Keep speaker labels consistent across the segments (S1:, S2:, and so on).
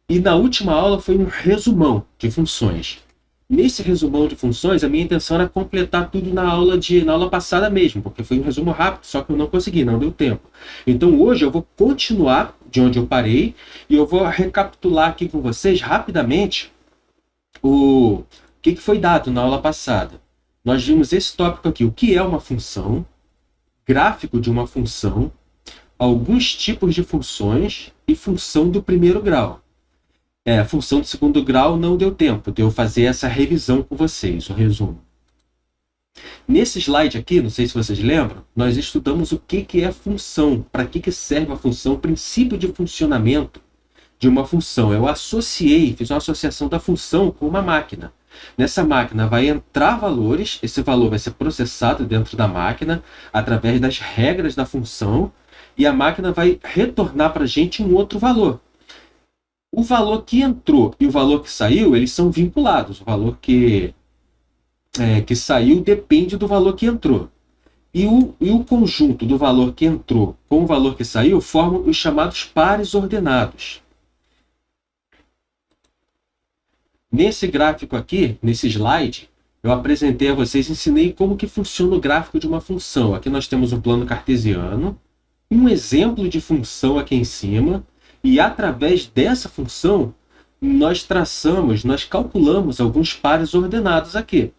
S1: E na última aula foi um resumão de funções. Nesse resumão de funções, a minha intenção era completar tudo na aula passada mesmo, porque foi um resumo rápido, só que eu não consegui, não deu tempo. Então hoje eu vou continuar de onde eu parei e eu vou recapitular aqui com vocês rapidamente o que foi dado na aula passada. Nós vimos esse tópico aqui, o que é uma função, gráfico de uma função, alguns tipos de funções e função do primeiro grau. A função do segundo grau não deu tempo de eu fazer essa revisão com vocês, o resumo. Nesse slide aqui, não sei se vocês lembram, nós estudamos o que é função, para que serve a função, o princípio de funcionamento de uma função. Eu fiz uma associação da função com uma máquina. Nessa máquina vai entrar valores, esse valor vai ser processado dentro da máquina através das regras da função e a máquina vai retornar para a gente um outro valor. O valor que entrou e o valor que saiu, eles são vinculados. O valor que saiu depende do valor que entrou. E o conjunto do valor que entrou com o valor que saiu formam os chamados pares ordenados. Nesse gráfico aqui, nesse slide, eu apresentei a vocês, ensinei como que funciona o gráfico de uma função. Aqui nós temos um plano cartesiano, um exemplo de função aqui em cima, e através dessa função, nós calculamos alguns pares ordenados aqui.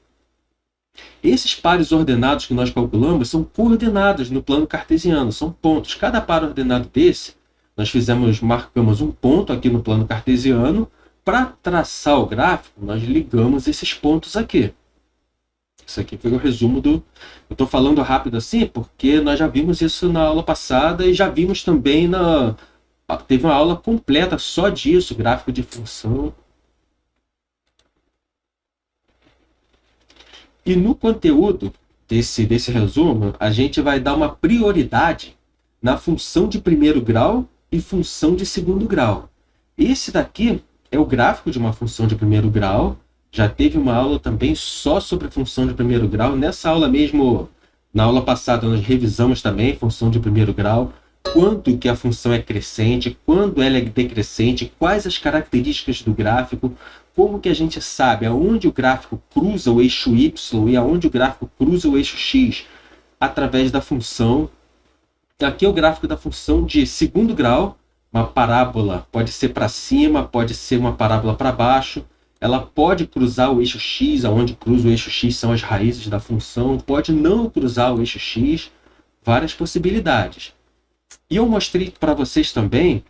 S1: Esses pares ordenados que nós calculamos são coordenadas no plano cartesiano, são pontos. Cada par ordenado desse, marcamos um ponto aqui no plano cartesiano. Para traçar o gráfico, nós ligamos esses pontos aqui. Isso aqui foi o resumo do... Eu estou falando rápido assim porque nós já vimos isso na aula passada e já vimos também teve uma aula completa só disso, gráfico de função. E no conteúdo desse resumo, a gente vai dar uma prioridade na função de primeiro grau e função de segundo grau. Esse daqui é o gráfico de uma função de primeiro grau. Já teve uma aula também só sobre função de primeiro grau. Nessa aula mesmo, na aula passada, nós revisamos também função de primeiro grau. Quanto que a função é crescente, quando ela é decrescente, quais as características do gráfico, como que a gente sabe aonde o gráfico cruza o eixo Y e aonde o gráfico cruza o eixo X através da função. Aqui é o gráfico da função de segundo grau. Uma parábola pode ser para cima, pode ser uma parábola para baixo. Ela pode cruzar o eixo X, aonde cruza o eixo X são as raízes da função. Pode não cruzar o eixo X, várias possibilidades. E eu mostrei para vocês também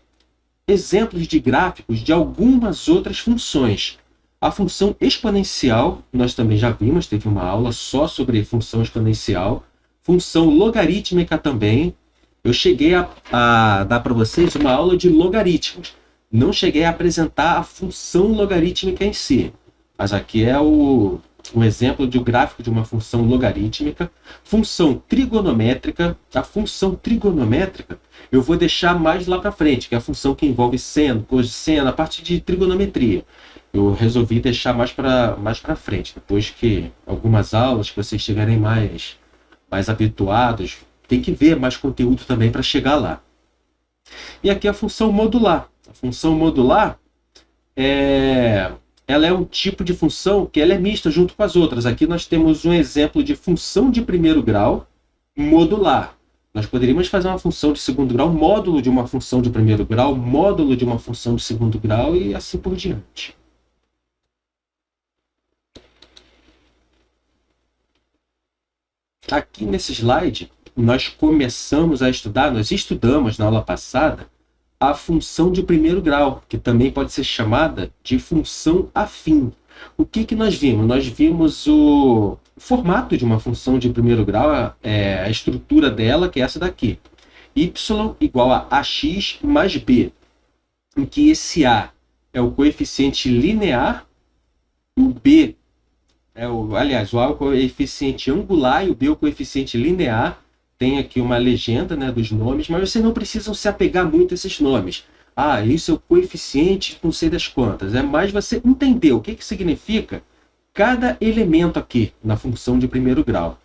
S1: exemplos de gráficos de algumas outras funções. A função exponencial, nós também já vimos, teve uma aula só sobre função exponencial. Função logarítmica também. Eu cheguei a dar para vocês uma aula de logaritmos. Não cheguei a apresentar a função logarítmica em si. Mas aqui é um exemplo de um gráfico de uma função logarítmica. Função trigonométrica. A função trigonométrica eu vou deixar mais lá para frente, que é a função que envolve seno, cosseno, a parte de trigonometria. Eu resolvi deixar mais para frente, depois que algumas aulas que vocês estiverem mais habituados, tem que ver mais conteúdo também para chegar lá. E aqui a função modular. A função modular ela é um tipo de função que ela é mista junto com as outras. Aqui nós temos um exemplo de função de primeiro grau modular. Nós poderíamos fazer uma função de segundo grau, módulo de uma função de primeiro grau, módulo de uma função de segundo grau e assim por diante. Aqui nesse slide, nós estudamos na aula passada a função de primeiro grau, que também pode ser chamada de função afim. O que nós vimos? Nós vimos o formato de uma função de primeiro grau, a estrutura dela, que é essa daqui. Y igual a ax mais b, em que esse a é o coeficiente linear, o b o a é o coeficiente angular e o b é o coeficiente linear. Tem aqui uma legenda, né, dos nomes, mas vocês não precisam se apegar muito a esses nomes. Isso é o coeficiente não sei das quantas. É mais você entender o que significa cada elemento aqui na função de primeiro grau.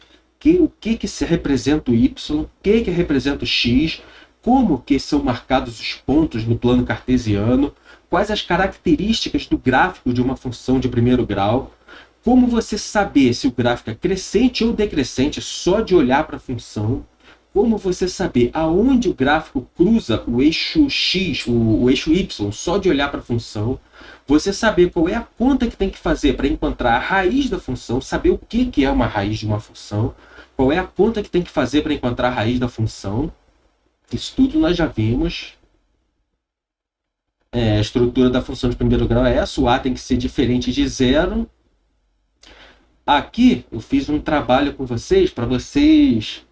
S1: O que se representa o y, o que representa o x, como que são marcados os pontos no plano cartesiano, quais as características do gráfico de uma função de primeiro grau, como você saber se o gráfico é crescente ou decrescente só de olhar para a função, como você saber aonde o gráfico cruza o eixo X, o eixo Y, só de olhar para a função, você saber qual é a conta que tem que fazer para encontrar a raiz da função, saber o que é uma raiz de uma função, qual é a conta que tem que fazer para encontrar a raiz da função. Isso tudo nós já vimos. A estrutura da função de primeiro grau é essa, o A tem que ser diferente de zero. Aqui eu fiz um trabalho com vocês para vocês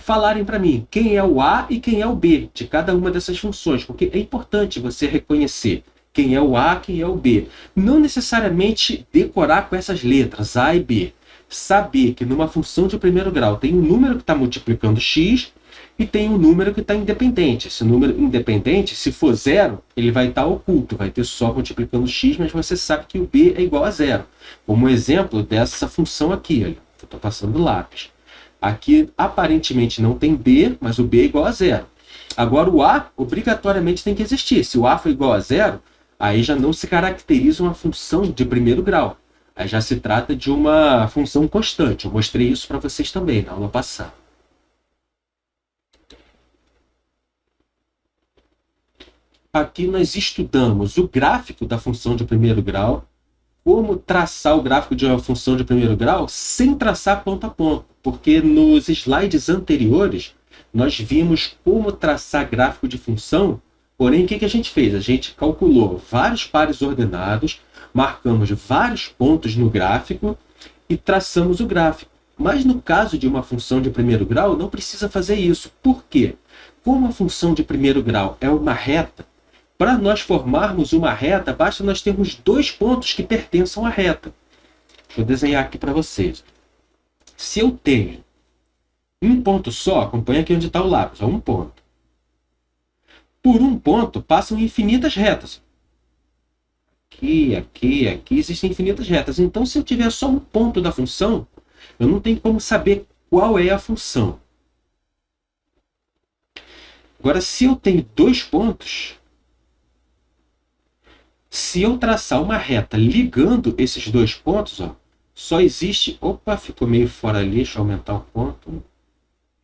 S1: falarem para mim quem é o A e quem é o B de cada uma dessas funções, porque é importante você reconhecer quem é o A, quem é o B. Não necessariamente decorar com essas letras A e B. Saber que numa função de primeiro grau tem um número que está multiplicando x e tem um número que está independente. Esse número independente, se for zero, ele vai estar oculto, vai ter só multiplicando x, mas você sabe que o b é igual a zero. Como exemplo dessa função aqui, olha, eu estou passando lápis. Aqui aparentemente não tem b, mas o b é igual a zero. Agora o a obrigatoriamente tem que existir. Se o a for igual a zero, aí já não se caracteriza uma função de primeiro grau. Aí já se trata de uma função constante. Eu mostrei isso para vocês também na aula passada. Aqui nós estudamos o gráfico da função de primeiro grau, como traçar o gráfico de uma função de primeiro grau sem traçar ponto a ponto, porque nos slides anteriores nós vimos como traçar gráfico de função, porém o que a gente fez? A gente calculou vários pares ordenados, marcamos vários pontos no gráfico e traçamos o gráfico. Mas no caso de uma função de primeiro grau, não precisa fazer isso. Por quê? Como a função de primeiro grau é uma reta, para nós formarmos uma reta, basta nós termos dois pontos que pertençam à reta. Deixa eu desenhar aqui para vocês. Se eu tenho um ponto só, acompanha aqui onde está o lápis, um ponto. Por um ponto passam infinitas retas. Aqui, existem infinitas retas. Então, se eu tiver só um ponto da função, eu não tenho como saber qual é a função. Agora, se eu tenho dois pontos, se eu traçar uma reta ligando esses dois pontos, ó, só existe... Opa, ficou meio fora ali, deixa eu aumentar o ponto.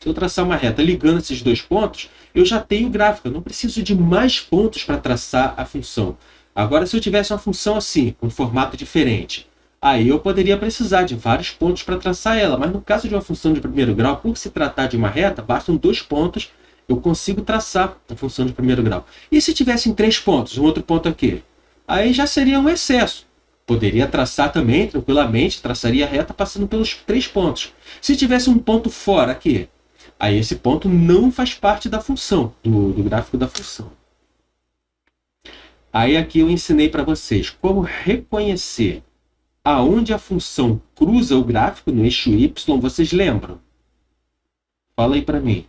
S1: Se eu traçar uma reta ligando esses dois pontos, eu já tenho o gráfico. Eu não preciso de mais pontos para traçar a função. Agora, se eu tivesse uma função assim, com um formato diferente, aí eu poderia precisar de vários pontos para traçar ela. Mas no caso de uma função de primeiro grau, por se tratar de uma reta, bastam dois pontos, eu consigo traçar a função de primeiro grau. E se tivessem três pontos, um outro ponto aqui? Aí já seria um excesso. Poderia traçar também, tranquilamente, traçaria a reta passando pelos três pontos. Se tivesse um ponto fora aqui, aí esse ponto não faz parte da função, do gráfico da função. Aí aqui eu ensinei para vocês como reconhecer aonde a função cruza o gráfico no eixo Y. Vocês lembram? Fala aí para mim.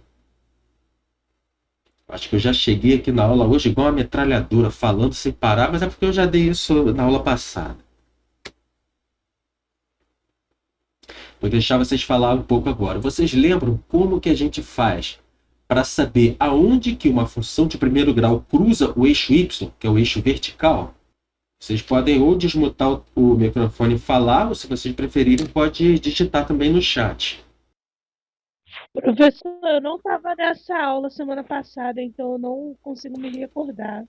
S1: Acho que eu já cheguei aqui na aula hoje igual uma metralhadora, falando sem parar, mas é porque eu já dei isso na aula passada. Vou deixar vocês falar um pouco agora. Vocês lembram como que a gente faz para saber aonde que uma função de primeiro grau cruza o eixo Y, que é o eixo vertical? Vocês podem ou desmutar o microfone e falar, ou se vocês preferirem, pode digitar também no chat.
S2: Professor, eu não estava nessa aula semana passada, então eu não consigo me recordar.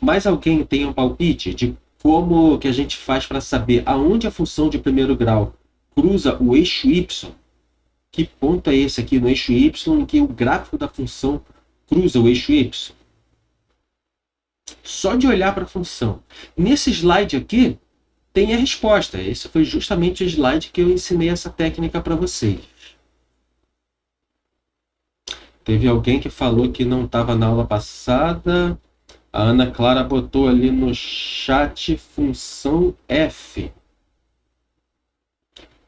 S1: Mais alguém tem um palpite de como que a gente faz para saber aonde a função de primeiro grau cruza o eixo Y? Que ponto é esse aqui no eixo Y em que o gráfico da função cruza o eixo Y? Só de olhar para a função. Nesse slide aqui, tem a resposta. Esse foi justamente o slide que eu ensinei essa técnica para vocês. Teve alguém que falou que não estava na aula passada. A Ana Clara botou ali no chat função F.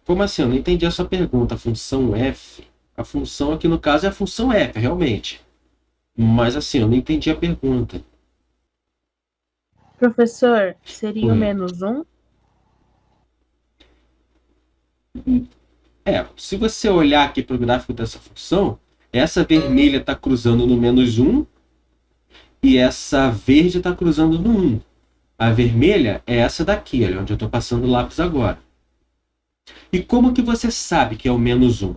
S1: Como assim? Eu não entendi a sua pergunta. Função F. A função aqui no caso é a função F, realmente. Mas assim, eu não entendi a pergunta.
S3: Professor, seria o menos 1?
S1: Se você olhar aqui para o gráfico dessa função, essa vermelha está cruzando no menos 1 e essa verde está cruzando no 1. A vermelha é essa daqui, olha, onde eu estou passando o lápis agora. E como que você sabe que é o menos 1?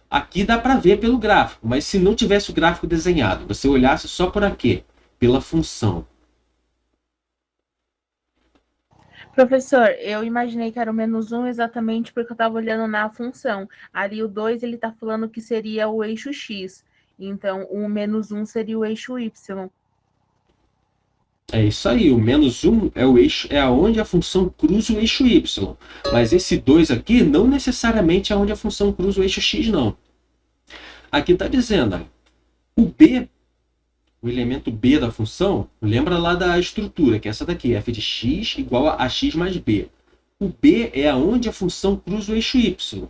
S1: Aqui dá para ver pelo gráfico, mas se não tivesse o gráfico desenhado, você olhasse só por aqui, pela função.
S3: Professor, eu imaginei que era o menos 1 exatamente porque eu estava olhando na função. Ali o 2, ele está falando que seria o eixo X. Então, o menos 1 seria o eixo Y.
S1: É isso aí, o menos 1 é o eixo, é aonde a função cruza o eixo y. Mas esse 2 aqui não necessariamente é onde a função cruza o eixo x, não. Aqui está dizendo, olha, o b, o elemento b da função, lembra lá da estrutura, que é essa daqui, f de x igual a x mais b. O b é aonde a função cruza o eixo y.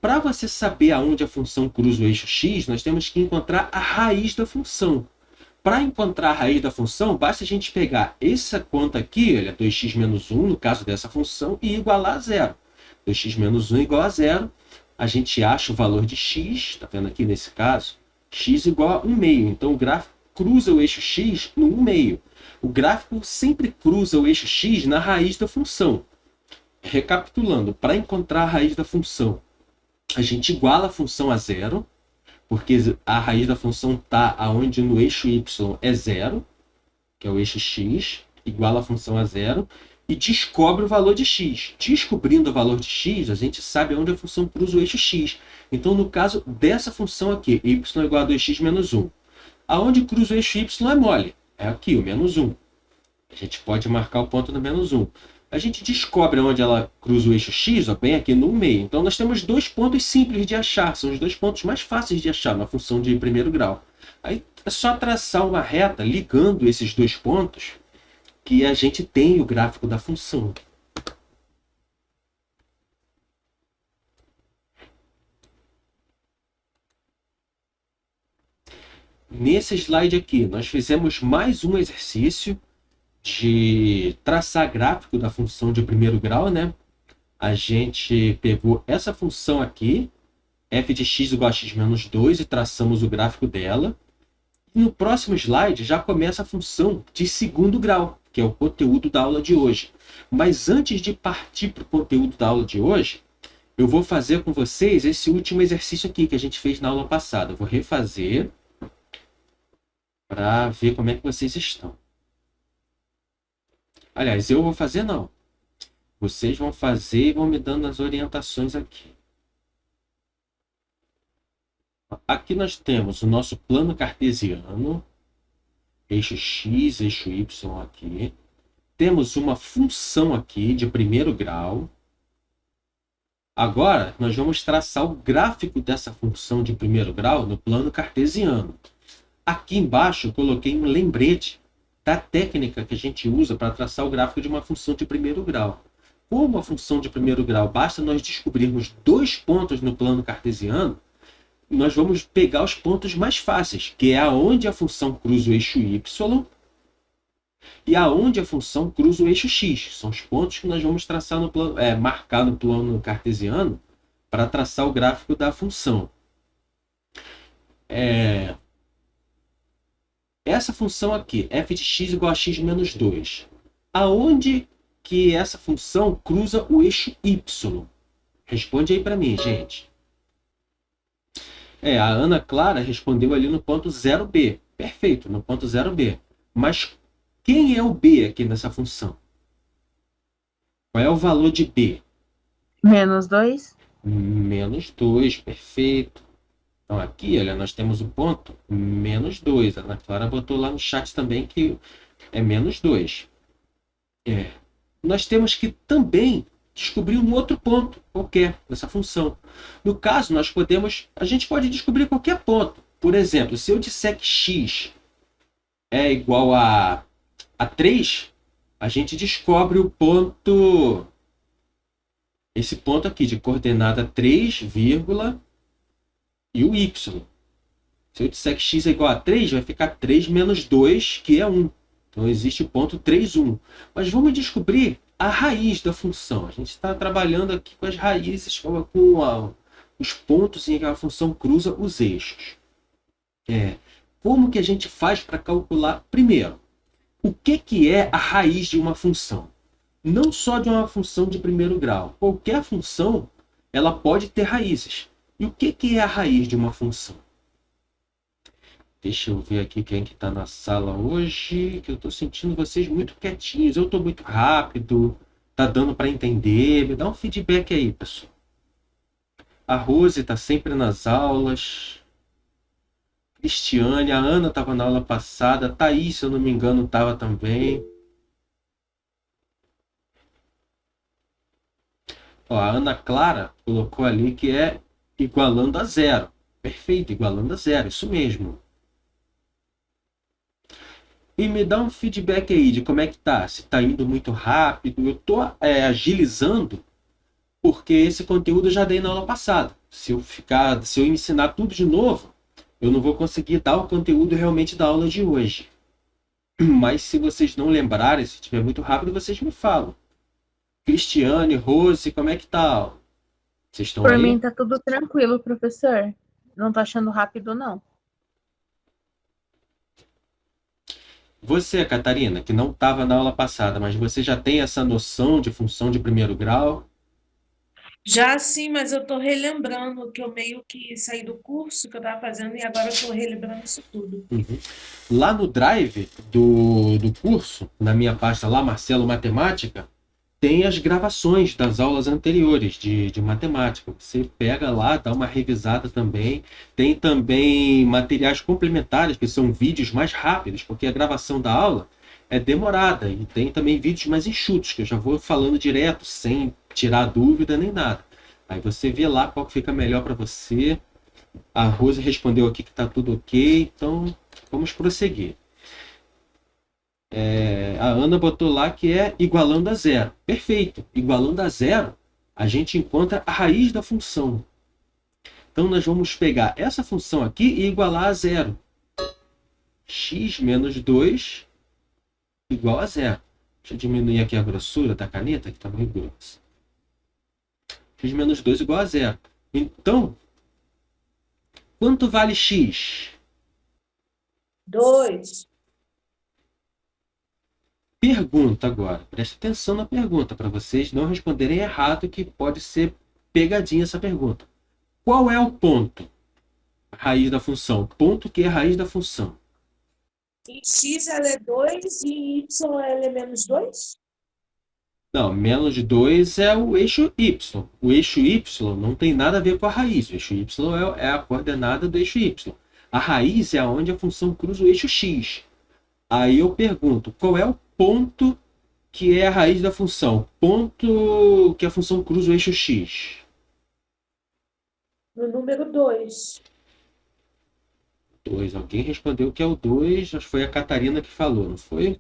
S1: Para você saber aonde a função cruza o eixo x, nós temos que encontrar a raiz da função. Para encontrar a raiz da função, basta a gente pegar essa conta aqui, olha, 2x menos 1, no caso dessa função, e igualar a zero. 2x menos 1 igual a zero. A gente acha o valor de x, está vendo aqui nesse caso? X igual a 1 meio. Então, o gráfico cruza o eixo x no 1 meio. O gráfico sempre cruza o eixo x na raiz da função. Recapitulando, para encontrar a raiz da função, a gente iguala a função a zero, porque a raiz da função está aonde no eixo y é zero, que é o eixo x, iguala a função a zero, e descobre o valor de x. Descobrindo o valor de x, a gente sabe onde a função cruza o eixo x. Então, no caso dessa função aqui, y igual a 2x menos 1. Aonde cruza o eixo y é mole, é aqui, o menos 1. A gente pode marcar o ponto no menos 1. A gente descobre onde ela cruza o eixo x, ó, bem aqui no meio. Então, nós temos dois pontos simples de achar. São os dois pontos mais fáceis de achar na função de primeiro grau. Aí é só traçar uma reta ligando esses dois pontos que a gente tem o gráfico da função. Nesse slide aqui, nós fizemos mais um exercício de traçar gráfico da função de primeiro grau, né? A gente pegou essa função aqui, f de x igual a x menos 2, e traçamos o gráfico dela. E no próximo slide já começa a função de segundo grau, que é o conteúdo da aula de hoje. Mas antes de partir para o conteúdo da aula de hoje, eu vou fazer com vocês esse último exercício aqui que a gente fez na aula passada. Eu vou refazer para ver como é que vocês estão. Aliás, eu vou fazer não. Vocês vão fazer e vão me dando as orientações aqui. Aqui nós temos o nosso plano cartesiano, eixo x, eixo y aqui. Temos uma função aqui de primeiro grau. Agora, nós vamos traçar o gráfico dessa função de primeiro grau no plano cartesiano. Aqui embaixo eu coloquei um lembrete da técnica que a gente usa para traçar o gráfico de uma função de primeiro grau. Como a função de primeiro grau basta nós descobrirmos dois pontos no plano cartesiano, nós vamos pegar os pontos mais fáceis, que é aonde a função cruza o eixo y e aonde a função cruza o eixo x. São os pontos que nós vamos traçar no plano, marcar no plano cartesiano para traçar o gráfico da função. Essa função aqui, f de x igual a x menos 2. Aonde que essa função cruza o eixo y? Responde aí para mim, gente. A Ana Clara respondeu ali no ponto 0b. Perfeito, no ponto 0b. Mas quem é o b aqui nessa função? Qual é o valor de b?
S3: Menos 2.
S1: Menos 2, perfeito. Então, aqui, olha, nós temos o ponto menos 2. A Ana Clara botou lá no chat também que é menos 2. Nós temos que também descobrir um outro ponto qualquer dessa função. No caso, a gente pode descobrir qualquer ponto. Por exemplo, se eu disser que x é igual a 3, a gente descobre o ponto, esse ponto aqui de coordenada 3, e o y. Se eu disser que x é igual a 3, vai ficar 3 menos 2, que é 1. Então, existe o ponto 3, 1. Mas vamos descobrir a raiz da função. A gente está trabalhando aqui com as raízes, com os pontos em que a função cruza os eixos. como que a gente faz para calcular? Primeiro, o que é a raiz de uma função? Não só de uma função de primeiro grau. Qualquer função, ela pode ter raízes. E o que é a raiz de uma função? Deixa eu ver aqui quem que está na sala hoje, que eu estou sentindo vocês muito quietinhos. Eu estou muito rápido, tá dando para entender. Me dá um feedback aí, pessoal. A Rose está sempre nas aulas. Cristiane, a Ana estava na aula passada. Thaís, se eu não me engano, estava também. Ó, a Ana Clara colocou ali que é igualando a zero. Perfeito, igualando a zero, isso mesmo. E me dá um feedback aí de como é que tá. Se tá indo muito rápido. Eu tô agilizando porque esse conteúdo eu já dei na aula passada. Se eu ensinar tudo de novo, eu não vou conseguir dar o conteúdo realmente da aula de hoje. Mas se vocês não lembrarem, se estiver muito rápido, vocês me falam. Cristiane, Rose, como é que tá? Vocês estão aí?
S3: Por mim tá tudo tranquilo, professor. Não tô achando rápido, não.
S1: Você, Catarina, que não estava na aula passada, mas você já tem essa noção de função de primeiro grau?
S4: Já sim, mas eu estou relembrando que eu meio que saí do curso que eu estava fazendo e agora eu estou relembrando isso tudo.
S1: Lá no Drive do curso, na minha pasta lá, Marcelo Matemática, tem as gravações das aulas anteriores de matemática. Você pega lá, dá uma revisada também. Tem também materiais complementares, que são vídeos mais rápidos, porque a gravação da aula é demorada. E tem também vídeos mais enxutos, que eu já vou falando direto, sem tirar dúvida nem nada. Aí você vê lá qual que fica melhor para você. A Rose respondeu aqui que está tudo ok, então vamos prosseguir. A Ana botou lá que é igualando a zero. Perfeito. Igualando a zero, a gente encontra a raiz da função. Então, nós vamos pegar essa função aqui e igualar a zero. X menos 2 igual a zero. Deixa eu diminuir aqui a grossura da caneta, que está muito grossa. X menos 2 igual a zero. Então, quanto vale x?
S4: 2.
S1: Pergunta agora. Preste atenção na pergunta para vocês não responderem errado, que pode ser pegadinha essa pergunta. Qual é o ponto? A raiz da função. Ponto que é a raiz da função.
S4: E x ela é 2 e y ela é menos 2?
S1: Não, menos 2 é o eixo y. O eixo y não tem nada a ver com a raiz. O eixo y é a coordenada do eixo y. A raiz é onde a função cruza o eixo x. Aí eu pergunto, qual é o ponto que é a raiz da função? Ponto que a função cruza o eixo x.
S4: No número 2.
S1: 2. Alguém respondeu que é o 2. Acho que foi a Catarina que falou, não foi?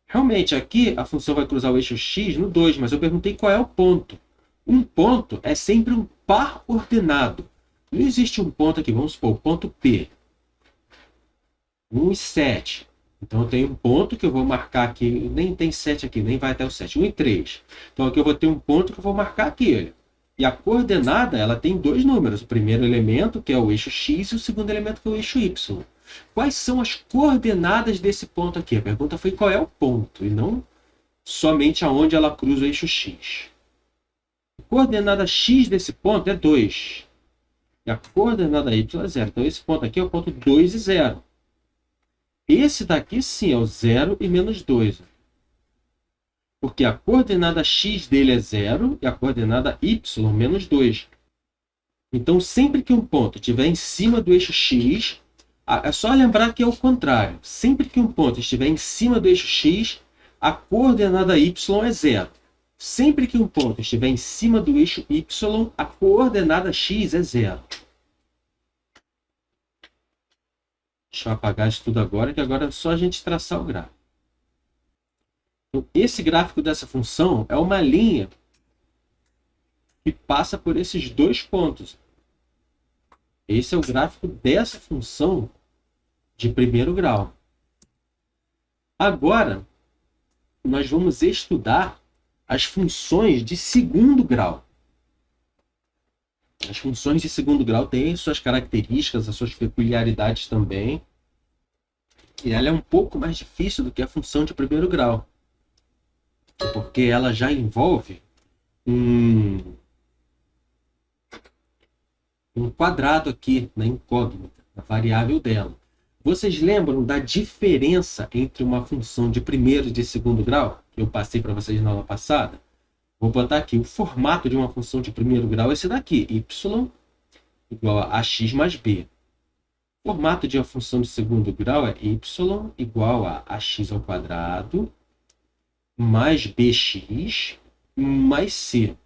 S1: Realmente, aqui a função vai cruzar o eixo x no 2, mas eu perguntei qual é o ponto. Um ponto é sempre um par ordenado. Não existe um ponto aqui, vamos supor, o ponto P. 1 e 7. Então eu tenho um ponto que eu vou marcar aqui, nem tem 7 aqui, nem vai até o 7, 1 e 3. Então aqui eu vou ter um ponto que eu vou marcar aqui, olha. E a coordenada, ela tem dois números. O primeiro elemento, que é o eixo x, e o segundo elemento, que é o eixo y. Quais são as coordenadas desse ponto aqui? A pergunta foi qual é o ponto, e não somente aonde ela cruza o eixo x. A coordenada x desse ponto é 2. E a coordenada y é 0. Então esse ponto aqui é o ponto 2 e 0. Esse daqui sim é o 0 e menos 2. Porque a coordenada x dele é 0 e a coordenada y menos 2. Então, sempre que um ponto estiver em cima do eixo x, é só lembrar que é o contrário. Sempre que um ponto estiver em cima do eixo x, a coordenada y é 0. Sempre que um ponto estiver em cima do eixo y, a coordenada x é 0. Deixa eu apagar isso tudo agora, que agora é só a gente traçar o gráfico. Então, esse gráfico dessa função é uma linha que passa por esses dois pontos. Esse é o gráfico dessa função de primeiro grau. Agora, nós vamos estudar as funções de segundo grau. As funções de segundo grau têm suas características, as suas peculiaridades também. E ela é um pouco mais difícil do que a função de primeiro grau. Porque ela já envolve um quadrado aqui na incógnita, na variável dela. Vocês lembram da diferença entre uma função de primeiro e de segundo grau? Que eu passei para vocês na aula passada? Vou botar aqui o formato de uma função de primeiro grau, esse daqui, y igual a ax mais b. O formato de uma função de segundo grau é y igual a ax ao quadrado mais bx mais c.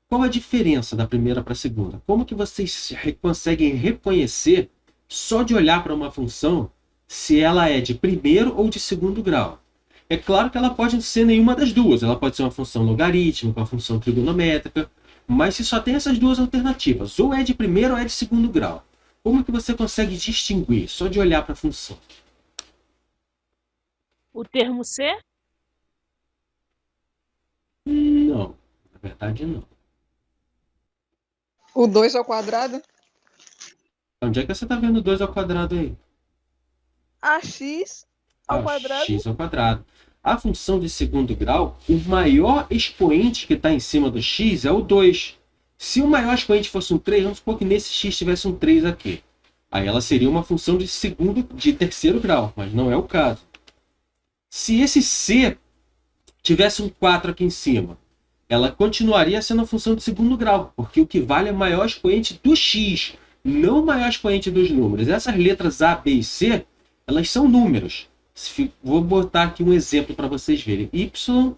S1: Qual a diferença da primeira para a segunda? Como que vocês conseguem reconhecer, só de olhar para uma função, se ela é de primeiro ou de segundo grau? É claro que ela pode ser nenhuma das duas. Ela pode ser uma função logarítmica, uma função trigonométrica, mas se só tem essas duas alternativas, ou é de primeiro ou é de segundo grau, como que você consegue distinguir, só de olhar para a função?
S2: O termo C?
S1: Não, na verdade não.
S5: O 2 ao quadrado?
S1: Onde é que você está vendo 2 ao quadrado aí?
S5: Ax ao quadrado.
S1: X ao quadrado. A função de segundo grau, o maior expoente que está em cima do x é o 2. Se o maior expoente fosse um 3, vamos supor que nesse x tivesse um 3 aqui. Aí ela seria uma função de terceiro grau, mas não é o caso. Se esse c tivesse um 4 aqui em cima, ela continuaria sendo uma função de segundo grau, porque o que vale é o maior expoente do x, não o maior expoente dos números. Essas letras A, B e C, elas são números. Vou botar aqui um exemplo para vocês verem. Y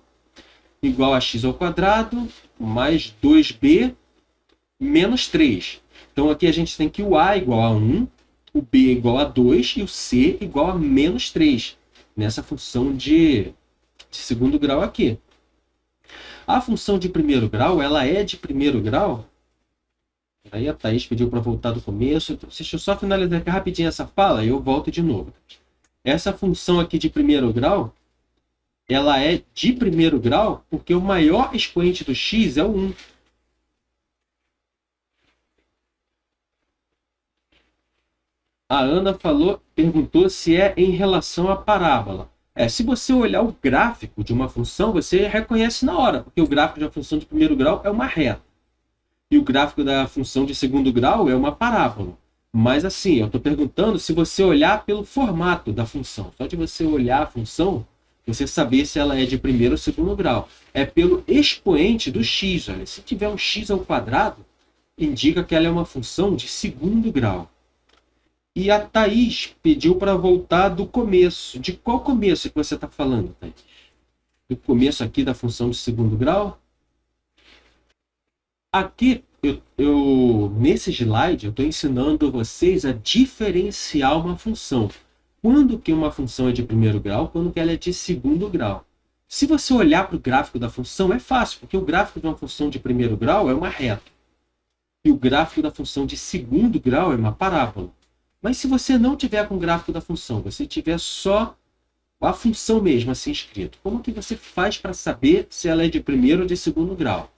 S1: igual a x ao quadrado mais 2b menos 3. Então aqui a gente tem que o A igual a 1, o B igual a 2 e o C igual a menos 3. Nessa função de segundo grau aqui. A função de primeiro grau, ela é de primeiro grau. Aí a Thaís pediu para voltar do começo. Então, deixa eu só finalizar aqui rapidinho essa fala e eu volto de novo. Essa função aqui de primeiro grau, ela é de primeiro grau porque o maior expoente do x é o 1. A Ana perguntou se é em relação à parábola. Se você olhar o gráfico de uma função, você reconhece na hora, porque o gráfico de uma função de primeiro grau é uma reta. E o gráfico da função de segundo grau é uma parábola. Mas assim, eu estou perguntando se você olhar pelo formato da função. Só de você olhar a função, você saber se ela é de primeiro ou segundo grau. É pelo expoente do x. Olha, se tiver um x ao quadrado, indica que ela é uma função de segundo grau. E a Thaís pediu para voltar do começo. De qual começo que você está falando, Thaís? Do começo aqui da função de segundo grau? Aqui, nesse slide, eu estou ensinando vocês a diferenciar uma função. Quando que uma função é de primeiro grau, quando que ela é de segundo grau. Se você olhar para o gráfico da função, é fácil, porque o gráfico de uma função de primeiro grau é uma reta. E o gráfico da função de segundo grau é uma parábola. Mas se você não tiver com o gráfico da função, você tiver só a função mesmo assim escrito, como que você faz para saber se ela é de primeiro ou de segundo grau?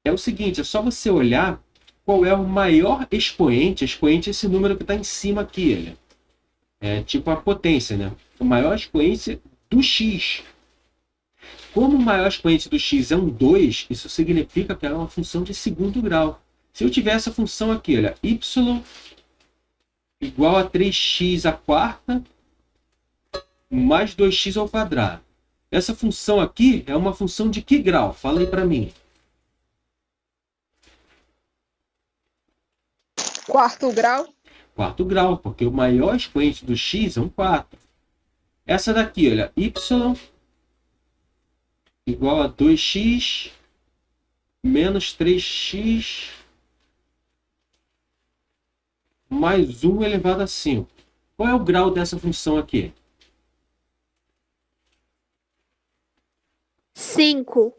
S1: É o seguinte, é só você olhar qual é o maior expoente. Expoente é esse número que está em cima aqui. Ele é tipo a potência, né? O maior expoente do x. Como o maior expoente do x é um 2, isso significa que ela é uma função de segundo grau. Se eu tiver essa função aqui, olha, y igual a 3x à quarta mais 2x ao quadrado. Essa função aqui é uma função de que grau? Fala aí para mim.
S5: Quarto grau.
S1: Quarto grau, porque o maior expoente do x é um 4. Essa daqui, olha, y igual a 2x menos 3x mais 1 elevado a 5. Qual é o grau dessa função aqui?
S6: 5.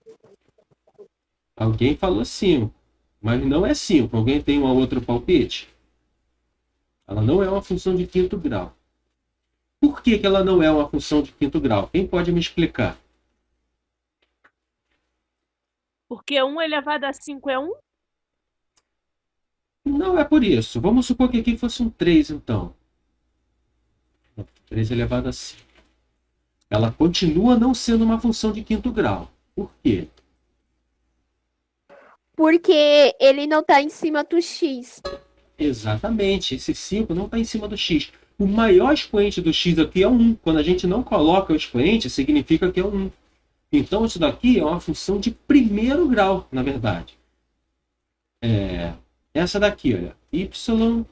S1: Alguém falou 5, mas não é 5. Alguém tem um outro palpite? Ela não é uma função de quinto grau. Por que ela não é uma função de quinto grau? Quem pode me explicar?
S2: Porque 1 elevado a 5 é 1?
S1: Não é por isso. Vamos supor que aqui fosse um 3, então. 3 elevado a 5. Ela continua não sendo uma função de quinto grau. Por quê?
S6: Porque ele não tá em cima do x.
S1: Exatamente. Esse 5 não está em cima do x. O maior expoente do x aqui é 1. Quando a gente não coloca o expoente, significa que é 1. Então, isso daqui é uma função de primeiro grau, na verdade. Essa daqui, olha. Y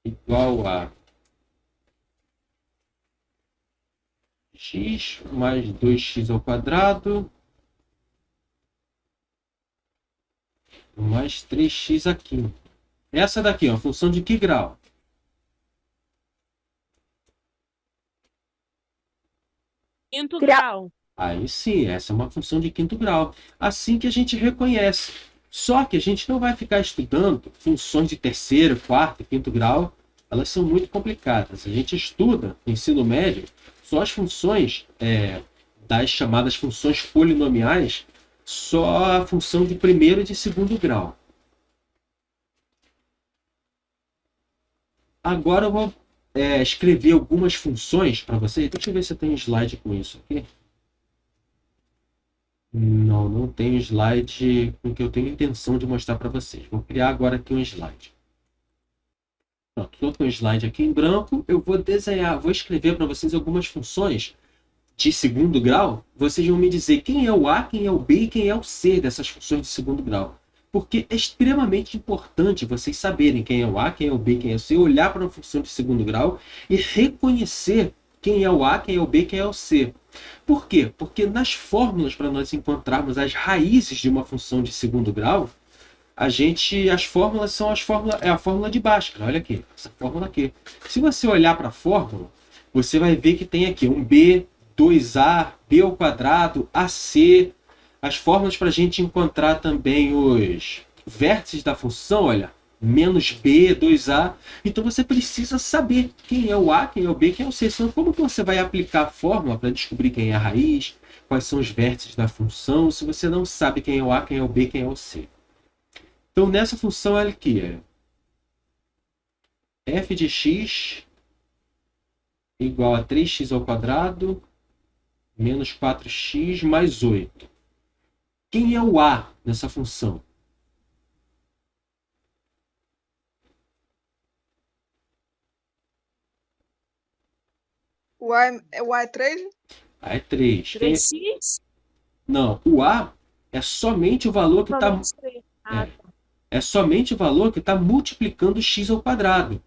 S1: igual a x mais 2x ao quadrado mais 3x aqui. Essa daqui é uma função de que grau?
S2: Quinto
S6: Grau.
S2: grau.
S1: Aí sim, essa é uma função de quinto grau. Assim que a gente reconhece. Só que a gente não vai ficar estudando funções de terceiro, quarto e quinto grau. Elas são muito complicadas. A gente estuda no ensino médio só as funções das chamadas funções polinomiais, só a função de primeiro e de segundo grau. Agora eu vou escrever algumas funções para vocês. Deixa eu ver se eu tenho slide com isso aqui. Não tenho slide com que eu tenho intenção de mostrar para vocês. Vou criar agora aqui um slide. Pronto, estou com o slide aqui em branco. Eu vou desenhar, vou escrever para vocês algumas funções de segundo grau. Vocês vão me dizer quem é o A, quem é o B e quem é o C dessas funções de segundo grau. Porque é extremamente importante vocês saberem quem é o A, quem é o B, quem é o C, olhar para uma função de segundo grau e reconhecer quem é o A, quem é o B, quem é o C. Por quê? Porque nas fórmulas, para nós encontrarmos as raízes de uma função de segundo grau, as fórmulas são a fórmula de Bhaskara. Olha aqui, essa fórmula aqui. Se você olhar para a fórmula, você vai ver que tem aqui um B, 2A, B ao quadrado, AC. As fórmulas para a gente encontrar também os vértices da função, olha, menos B, 2A. Então você precisa saber quem é o A, quem é o B, quem é o C. Senão, como que você vai aplicar a fórmula para descobrir quem é a raiz, quais são os vértices da função, se você não sabe quem é o A, quem é o B, quem é o C? Então, nessa função aqui, f de x igual a 3x ao quadrado menos 4x mais 8. Quem é o A nessa função?
S5: O A é 3?
S1: A é 3.
S2: 3x?
S1: Não, o A é somente o valor que está é somente o valor que está multiplicando x ao quadrado.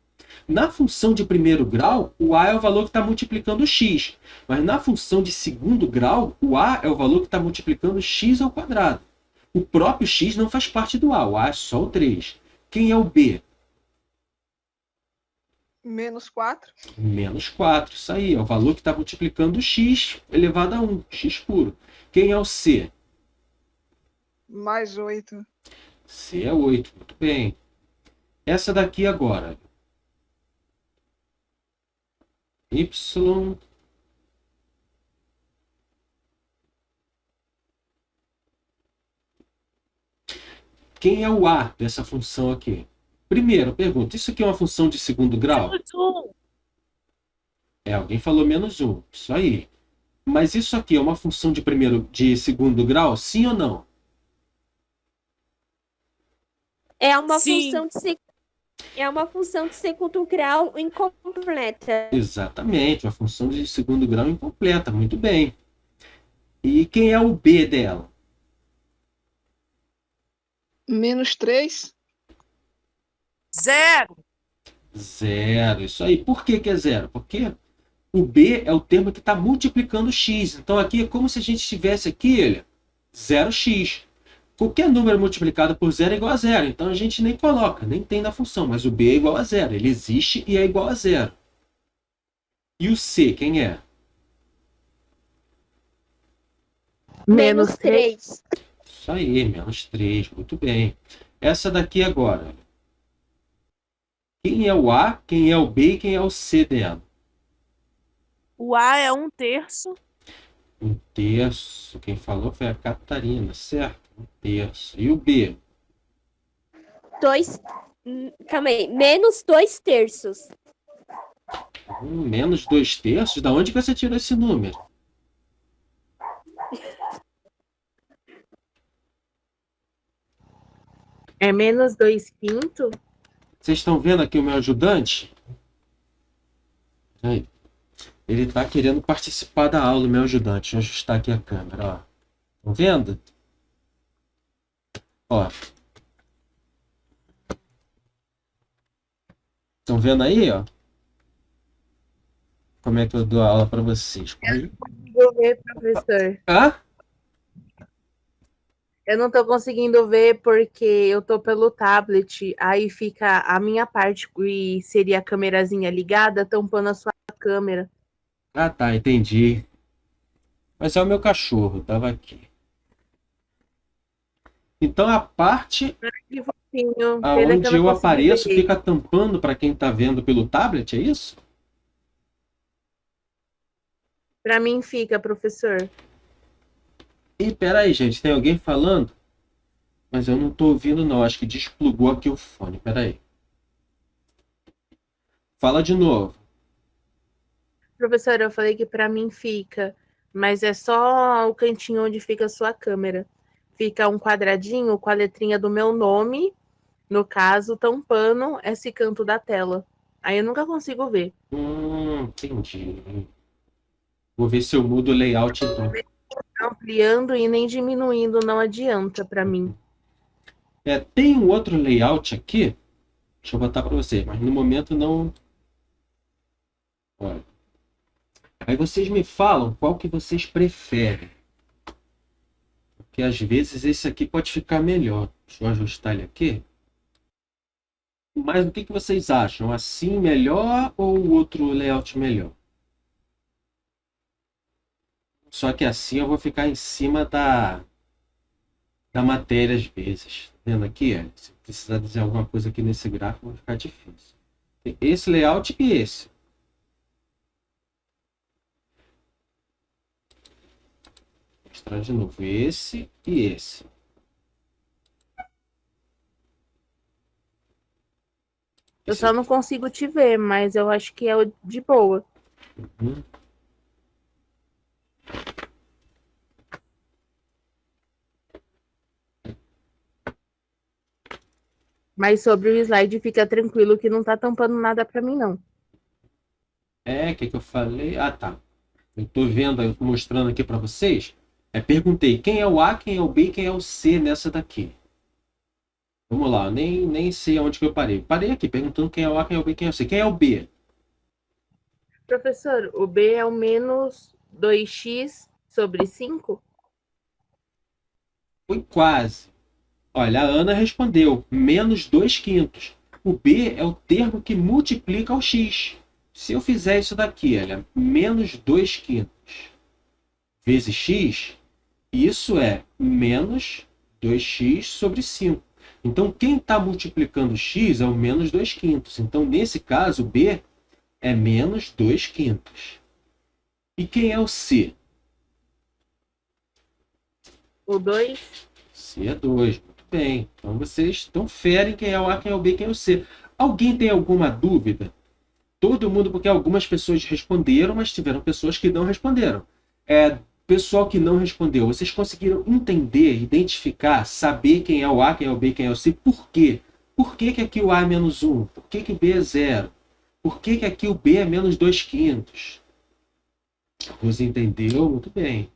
S1: Na função de primeiro grau, o A é o valor que está multiplicando x. Mas na função de segundo grau, o A é o valor que está multiplicando x ao quadrado. O próprio x não faz parte do A. O A é só o 3. Quem é o B?
S5: Menos 4.
S1: Menos 4. Isso aí. É o valor que está multiplicando x elevado a 1. X puro. Quem é o C?
S5: Mais 8.
S1: C é 8. Muito bem. Essa daqui agora. Y quem é o A dessa função aqui? Primeiro, pergunta, isso aqui é uma função de segundo grau?
S2: Menos 1.
S1: Alguém falou menos 1. Isso aí. Mas isso aqui é uma função de segundo grau? Sim ou não?
S6: É uma
S2: Sim.
S6: função de segundo grau incompleta.
S1: Exatamente, uma função de segundo grau incompleta. Muito bem. E quem é o B dela?
S5: Menos 3.
S2: 0.
S1: 0. Isso aí. Por que é 0? Porque o B é o termo que está multiplicando x. Então aqui é como se a gente tivesse aqui, olha, 0x. Qualquer número multiplicado por 0 é igual a 0. Então a gente nem coloca, nem tem na função. Mas o B é igual a 0. Ele existe e é igual a 0. E o C, quem é?
S6: Menos 3.
S1: Isso aí, menos 3. Muito bem. Essa daqui agora. Quem é o A, quem é o B e quem é o C dela?
S2: O A é 1/3.
S1: 1/3. Quem falou foi a Catarina, certo? 1/3. E o B?
S6: dois. Calma aí. Menos 2/3.
S1: Menos 2/3? Da onde que você tirou esse número?
S3: É menos 2/5?
S1: Vocês estão vendo aqui o meu ajudante? Aí. Ele tá querendo participar da aula, o meu ajudante. Deixa eu ajustar aqui a câmera, ó. Estão vendo? Ó. Estão vendo aí, ó? Como é que eu dou a aula para vocês?
S3: Vou ver, professor.
S1: Hã?
S3: Eu não tô conseguindo ver porque eu tô pelo tablet, aí fica a minha parte, e seria a câmerazinha ligada, tampando a sua câmera.
S1: Ah, tá, entendi. Mas é o meu cachorro, tava aqui. Então a parte
S3: Que fofinho. Pena que
S1: aonde
S3: não
S1: eu
S3: consigo
S1: apareço
S3: ver.
S1: fica tampando para quem tá vendo pelo tablet, é isso?
S3: Pra mim fica, professor.
S1: Ih, peraí, gente, tem alguém falando? Mas eu não tô ouvindo não, acho que desplugou aqui o fone, peraí. Fala de novo.
S3: Professor, eu falei que pra mim fica, mas é só o cantinho onde fica a sua câmera. Fica um quadradinho com a letrinha do meu nome, no caso, tampando esse canto da tela. Aí eu nunca consigo ver.
S1: Entendi. Vou ver se eu mudo o layout então.
S3: Ampliando e nem diminuindo não adianta pra mim.
S1: Tem um outro layout aqui. Deixa eu botar para você, mas no momento não. Olha. Aí vocês me falam qual que vocês preferem. Porque às vezes esse aqui pode ficar melhor. Deixa eu ajustar ele aqui. Mas o que que vocês acham? Assim melhor ou o outro layout melhor? Só que assim eu vou ficar em cima da matéria às vezes. Tá vendo aqui? Se precisar dizer alguma coisa aqui nesse gráfico, vai ficar difícil. Tem esse layout e esse. Vou mostrar de novo esse e esse.
S3: Eu só não consigo te ver, mas eu acho que é o de boa.
S1: Uhum.
S3: Mas sobre o slide, fica tranquilo que não tá tampando nada pra mim, não.
S1: O que eu falei? Ah, tá. Eu tô vendo, mostrando aqui para vocês. Perguntei quem é o A, quem é o B e quem é o C nessa daqui. Vamos lá, eu nem sei aonde que eu parei. Parei aqui, perguntando quem é o A, quem é o B, quem é o C. Quem é o B?
S3: Professor, o B é o menos 2x sobre 5?
S1: Foi quase. Olha, a Ana respondeu, menos 2/5. O B é o termo que multiplica o x. Se eu fizer isso daqui, olha, menos 2/5 vezes x, isso é menos 2x sobre 5. Então, quem está multiplicando x é o menos 2/5. Então, nesse caso, B é menos 2/5. E quem é o C?
S3: O 2?
S1: C é 2. Muito bem. Então, vocês conferem quem é o A, quem é o B, quem é o C. Alguém tem alguma dúvida? Todo mundo, porque algumas pessoas responderam, mas tiveram pessoas que não responderam. Pessoal que não respondeu, vocês conseguiram entender, identificar, saber quem é o A, quem é o B, quem é o C? Por quê? Por que aqui o A é menos 1? Por que o B é 0? Por que aqui o B é menos 2/5? Você entendeu? Muito bem.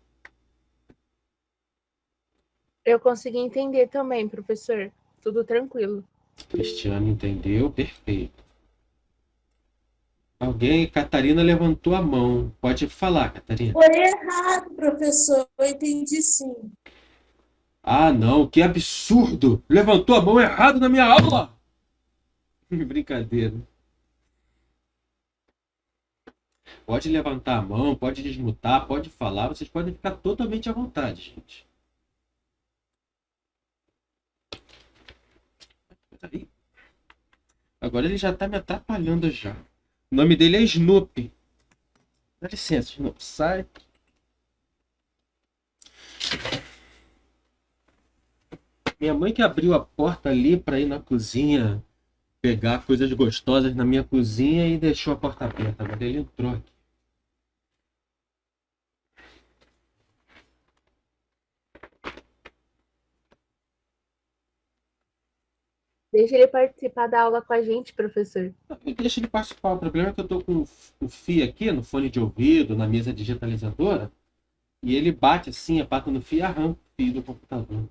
S3: Eu consegui entender também, professor. Tudo tranquilo.
S1: Cristiano entendeu? Perfeito. Alguém? Catarina levantou a mão. Pode falar, Catarina.
S4: Foi errado, professor. Eu entendi sim.
S1: Ah, não, que absurdo! Levantou a mão errado na minha aula! Brincadeira. Pode levantar a mão, pode desmutar, pode falar, vocês podem ficar totalmente à vontade, gente. Peraí. Agora ele já tá me atrapalhando já. O nome dele é Snoopy. Dá licença, Snoopy, sai. Minha mãe que abriu a porta ali para ir na cozinha pegar coisas gostosas na minha cozinha e deixou a porta aberta. Agora ele entrou aqui.
S3: Deixa ele participar da aula com a gente, professor.
S1: Eu deixo ele participar. O problema é que eu tô com o fio aqui no fone de ouvido, na mesa digitalizadora, e ele bate assim, bate no fio e arranca o fio do computador.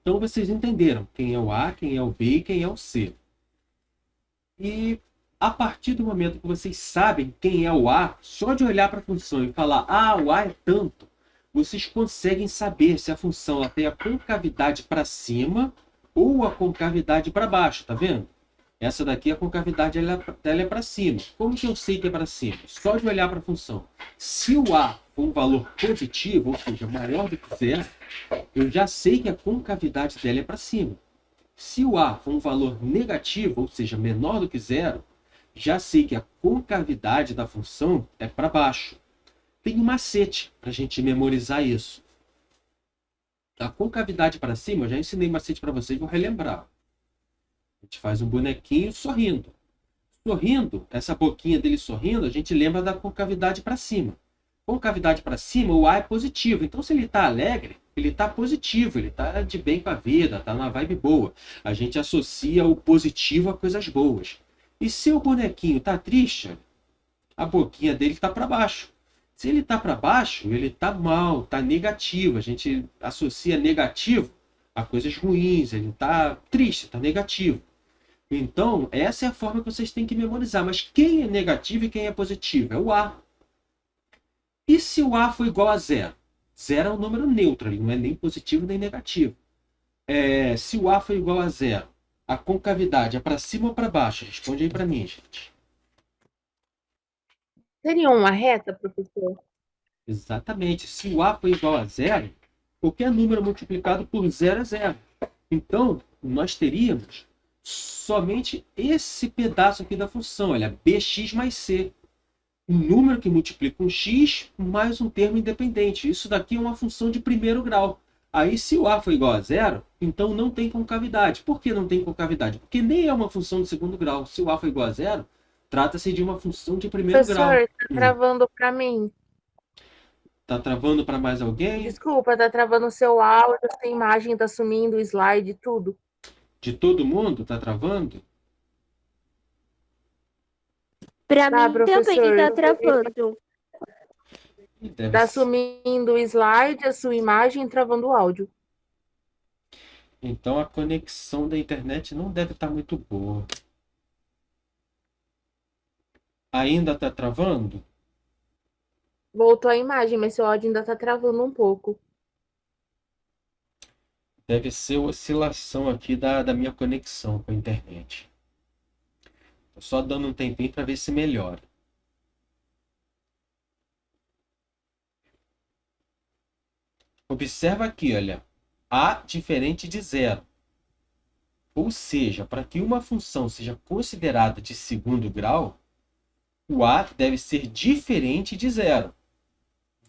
S1: Então vocês entenderam quem é o A, quem é o B e quem é o C. E a partir do momento que vocês sabem quem é o A, só de olhar para a função e falar, o A é tanto, vocês conseguem saber se a função ela tem a concavidade para cima ou a concavidade para baixo, tá vendo? Essa daqui, a concavidade dela é para cima. Como que eu sei que é para cima? Só de olhar para a função. Se o A for um valor positivo, ou seja, maior do que zero, eu já sei que a concavidade dela é para cima. Se o A for um valor negativo, ou seja, menor do que zero, já sei que a concavidade da função é para baixo. Tem um macete para a gente memorizar isso. A concavidade para cima, eu já ensinei macete para vocês, vou relembrar. A gente faz um bonequinho sorrindo. Sorrindo, essa boquinha dele sorrindo, a gente lembra da concavidade para cima. Concavidade para cima, o A é positivo. Então, se ele está alegre, ele está positivo, ele está de bem com a vida, está numa vibe boa. A gente associa o positivo a coisas boas. E se o bonequinho está triste, a boquinha dele está para baixo. Se ele está para baixo, ele está mal, está negativo. A gente associa negativo a coisas ruins, ele está triste, está negativo. Então, essa é a forma que vocês têm que memorizar. Mas quem é negativo e quem é positivo? É o A. E se o A for igual a zero? Zero é um número neutro, ele não é nem positivo nem negativo. Se o A for igual a zero, a concavidade é para cima ou para baixo? Responde aí para mim, gente.
S3: Seria uma reta, professor?
S1: Exatamente. Se o A for igual a zero, qualquer número multiplicado por zero é zero. Então, nós teríamos somente esse pedaço aqui da função, olha, bx mais c. Um número que multiplica um x mais um termo independente. Isso daqui é uma função de primeiro grau. Aí, se o A for igual a zero, então não tem concavidade. Por que não tem concavidade? Porque nem é uma função de segundo grau. Se o A for igual a zero, trata-se de uma função de primeiro grau.
S3: Professor, tá travando para mim.
S1: Tá travando para mais alguém?
S3: Desculpa, tá travando o seu áudio, a imagem tá sumindo, o slide, tudo.
S1: De todo mundo? Tá travando?
S6: Pra
S3: Tá,
S6: mim também
S3: professor.
S6: tá travando.
S1: Deve
S3: Tá
S1: ser.
S3: sumindo o slide, a sua imagem, travando o áudio.
S1: Então a conexão da internet não deve estar muito boa. Ainda tá travando?
S3: Voltou a imagem, mas seu áudio ainda tá travando um pouco.
S1: Deve ser oscilação aqui da minha conexão com a internet. Tô só dando um tempinho para ver se melhora. Observa aqui, olha. A diferente de zero. Ou seja, para que uma função seja considerada de segundo grau, o A deve ser diferente de zero.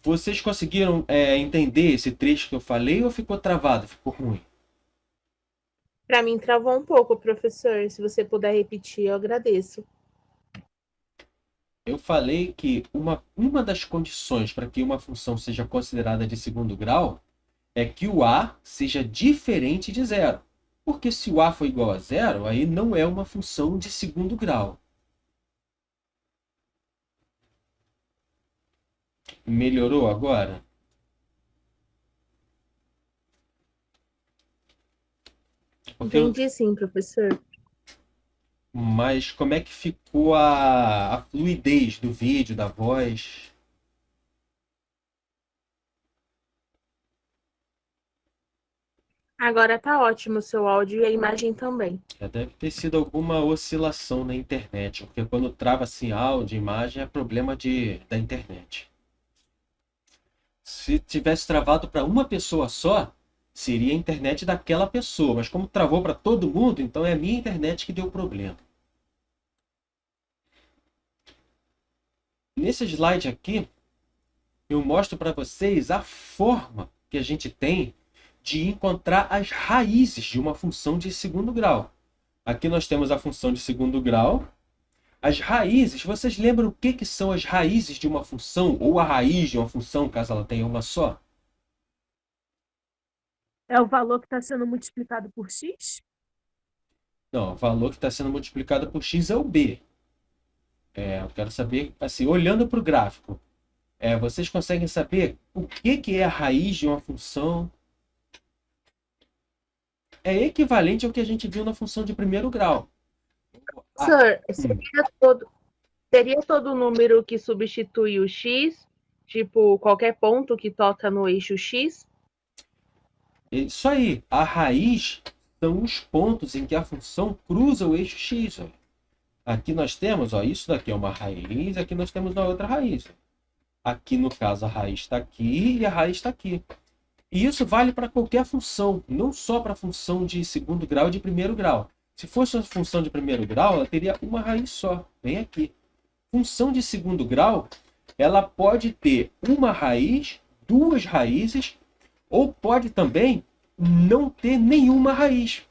S1: Vocês conseguiram entender esse trecho que eu falei ou ficou travado, ficou ruim?
S3: Para mim travou um pouco, professor. Se você puder repetir, eu agradeço.
S1: Eu falei que uma das condições para que uma função seja considerada de segundo grau é que o A seja diferente de zero. Porque se o A for igual a zero, aí não é uma função de segundo grau. Melhorou agora?
S3: Entendi sim, professor.
S1: Mas como é que ficou a fluidez do vídeo, da voz?
S3: Agora tá ótimo o seu áudio e a imagem também.
S1: Já deve ter sido alguma oscilação na internet, porque quando trava assim áudio, imagem, é problema da internet. Se tivesse travado para uma pessoa só, seria a internet daquela pessoa. Mas como travou para todo mundo, então é a minha internet que deu problema. Nesse slide aqui, eu mostro para vocês a forma que a gente tem de encontrar as raízes de uma função de segundo grau. Aqui nós temos a função de segundo grau. As raízes, vocês lembram o que são as raízes de uma função, ou a raiz de uma função, caso ela tenha uma só?
S2: É o valor que está sendo multiplicado por x?
S1: Não, o valor que está sendo multiplicado por x é o b. Eu quero saber, assim, olhando para o gráfico, vocês conseguem saber o que é a raiz de uma função? É equivalente ao que a gente viu na função de primeiro grau.
S3: Professor, seria todo número que substitui o x, tipo qualquer ponto que toca no eixo x?
S1: Isso aí, a raiz são os pontos em que a função cruza o eixo x. Ó. Aqui nós temos, isso daqui é uma raiz, aqui nós temos uma outra raiz. Aqui, no caso, a raiz está aqui e a raiz está aqui. E isso vale para qualquer função, não só para a função de segundo grau e de primeiro grau. Se fosse uma função de primeiro grau, ela teria uma raiz só, bem aqui. Função de segundo grau, ela pode ter uma raiz, duas raízes, ou pode também não ter nenhuma raiz.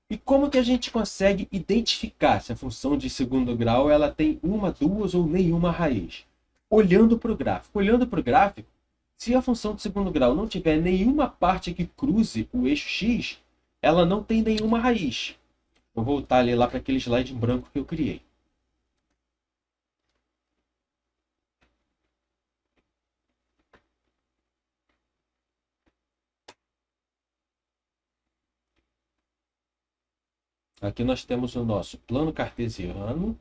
S1: E como que a gente consegue identificar se a função de segundo grau ela tem uma, duas ou nenhuma raiz? Olhando para o gráfico. Olhando para o gráfico, se a função de segundo grau não tiver nenhuma parte que cruze o eixo x, ela não tem nenhuma raiz. Vou voltar ali lá para aquele slide em branco que eu criei. Aqui nós temos o nosso plano cartesiano.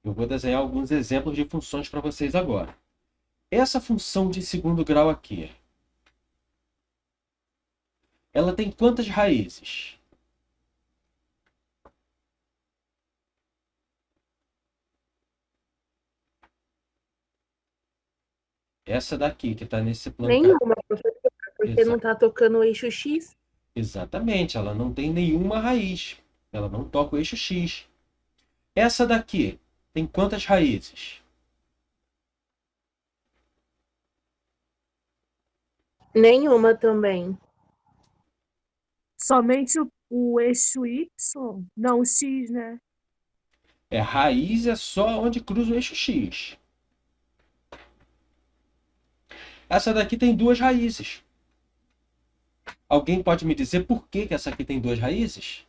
S1: Eu vou desenhar alguns exemplos de funções para vocês agora. Essa função de segundo grau aqui, ela tem quantas raízes? Essa daqui, que está nesse plano
S3: Nenhuma, professor, porque
S1: Exato.
S3: não está tocando o eixo x.
S1: Exatamente, ela não tem nenhuma raiz. Ela não toca o eixo x. Essa daqui tem quantas raízes?
S3: Nenhuma também.
S2: Somente o eixo y? Não, o x, né?
S1: Raiz é só onde cruza o eixo x. Essa daqui tem duas raízes. Alguém pode me dizer por que essa aqui tem duas raízes?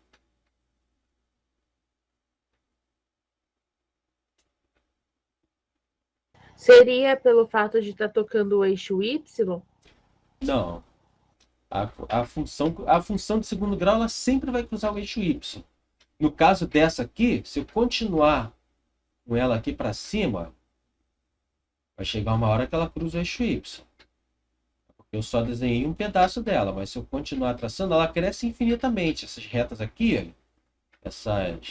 S3: Seria pelo fato de estar tocando o eixo y?
S1: Não. A função de segundo grau ela sempre vai cruzar o eixo y. No caso dessa aqui, se eu continuar com ela aqui para cima, vai chegar uma hora que ela cruza o eixo y. Eu só desenhei um pedaço dela, mas se eu continuar traçando, ela cresce infinitamente. Essas retas aqui, essas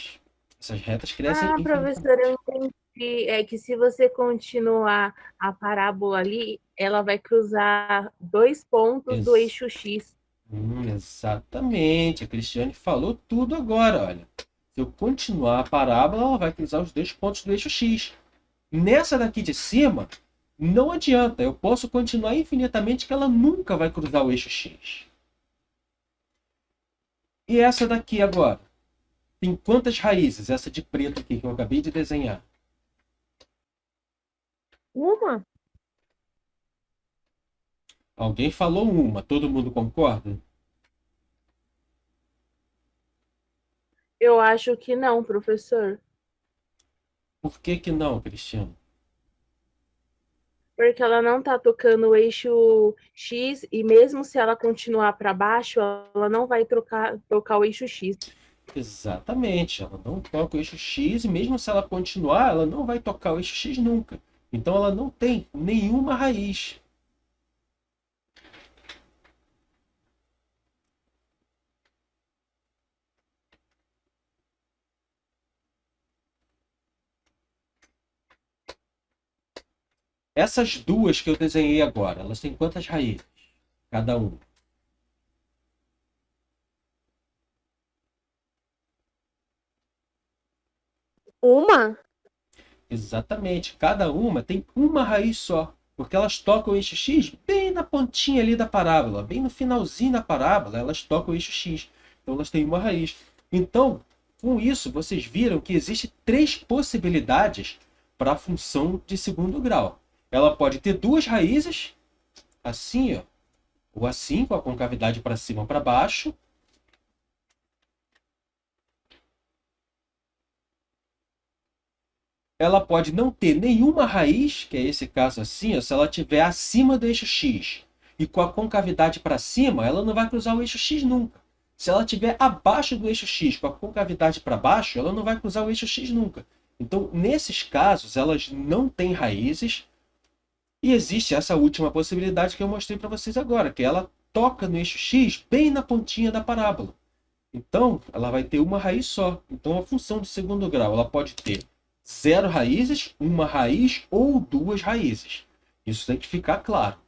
S1: retas crescem infinitamente.
S3: Professor, eu entendi. É que se você continuar a parábola ali, ela vai cruzar dois pontos do eixo x.
S1: Exatamente. A Cristiane falou tudo agora, olha. Se eu continuar a parábola, ela vai cruzar os dois pontos do eixo x. Nessa daqui de cima, não adianta. Eu posso continuar infinitamente que ela nunca vai cruzar o eixo x. E essa daqui agora? Tem quantas raízes? Essa de preto aqui que eu acabei de desenhar.
S2: Uma?
S1: Alguém falou uma. Todo mundo concorda?
S3: Eu acho que não, professor.
S1: Por que não, Cristiano?
S3: Porque ela não está tocando o eixo x e mesmo se ela continuar para baixo, ela não vai tocar o eixo x.
S1: Exatamente. Ela não toca o eixo x e mesmo se ela continuar, ela não vai tocar o eixo x nunca. Então ela não tem nenhuma raiz. Essas duas que eu desenhei agora, elas têm quantas raízes? Cada uma.
S6: Uma?
S1: Exatamente. Cada uma tem uma raiz só. Porque elas tocam o eixo x bem na pontinha ali da parábola, bem no finalzinho da parábola, elas tocam o eixo x. Então elas têm uma raiz. Então, com isso, vocês viram que existem 3 possibilidades para a função de segundo grau. Ela pode ter 2 raízes, assim, ó, ou assim, com a concavidade para cima ou para baixo. Ela pode não ter nenhuma raiz, que é esse caso assim, ó, se ela estiver acima do eixo x e com a concavidade para cima, ela não vai cruzar o eixo x nunca. Se ela estiver abaixo do eixo x com a concavidade para baixo, ela não vai cruzar o eixo x nunca. Então, nesses casos, elas não têm raízes. E existe essa última possibilidade que eu mostrei para vocês agora, que ela toca no eixo x bem na pontinha da parábola. Então, ela vai ter uma raiz só. Então, a função de segundo grau ela pode ter 0 raízes, uma raiz ou 2 raízes. Isso tem que ficar claro.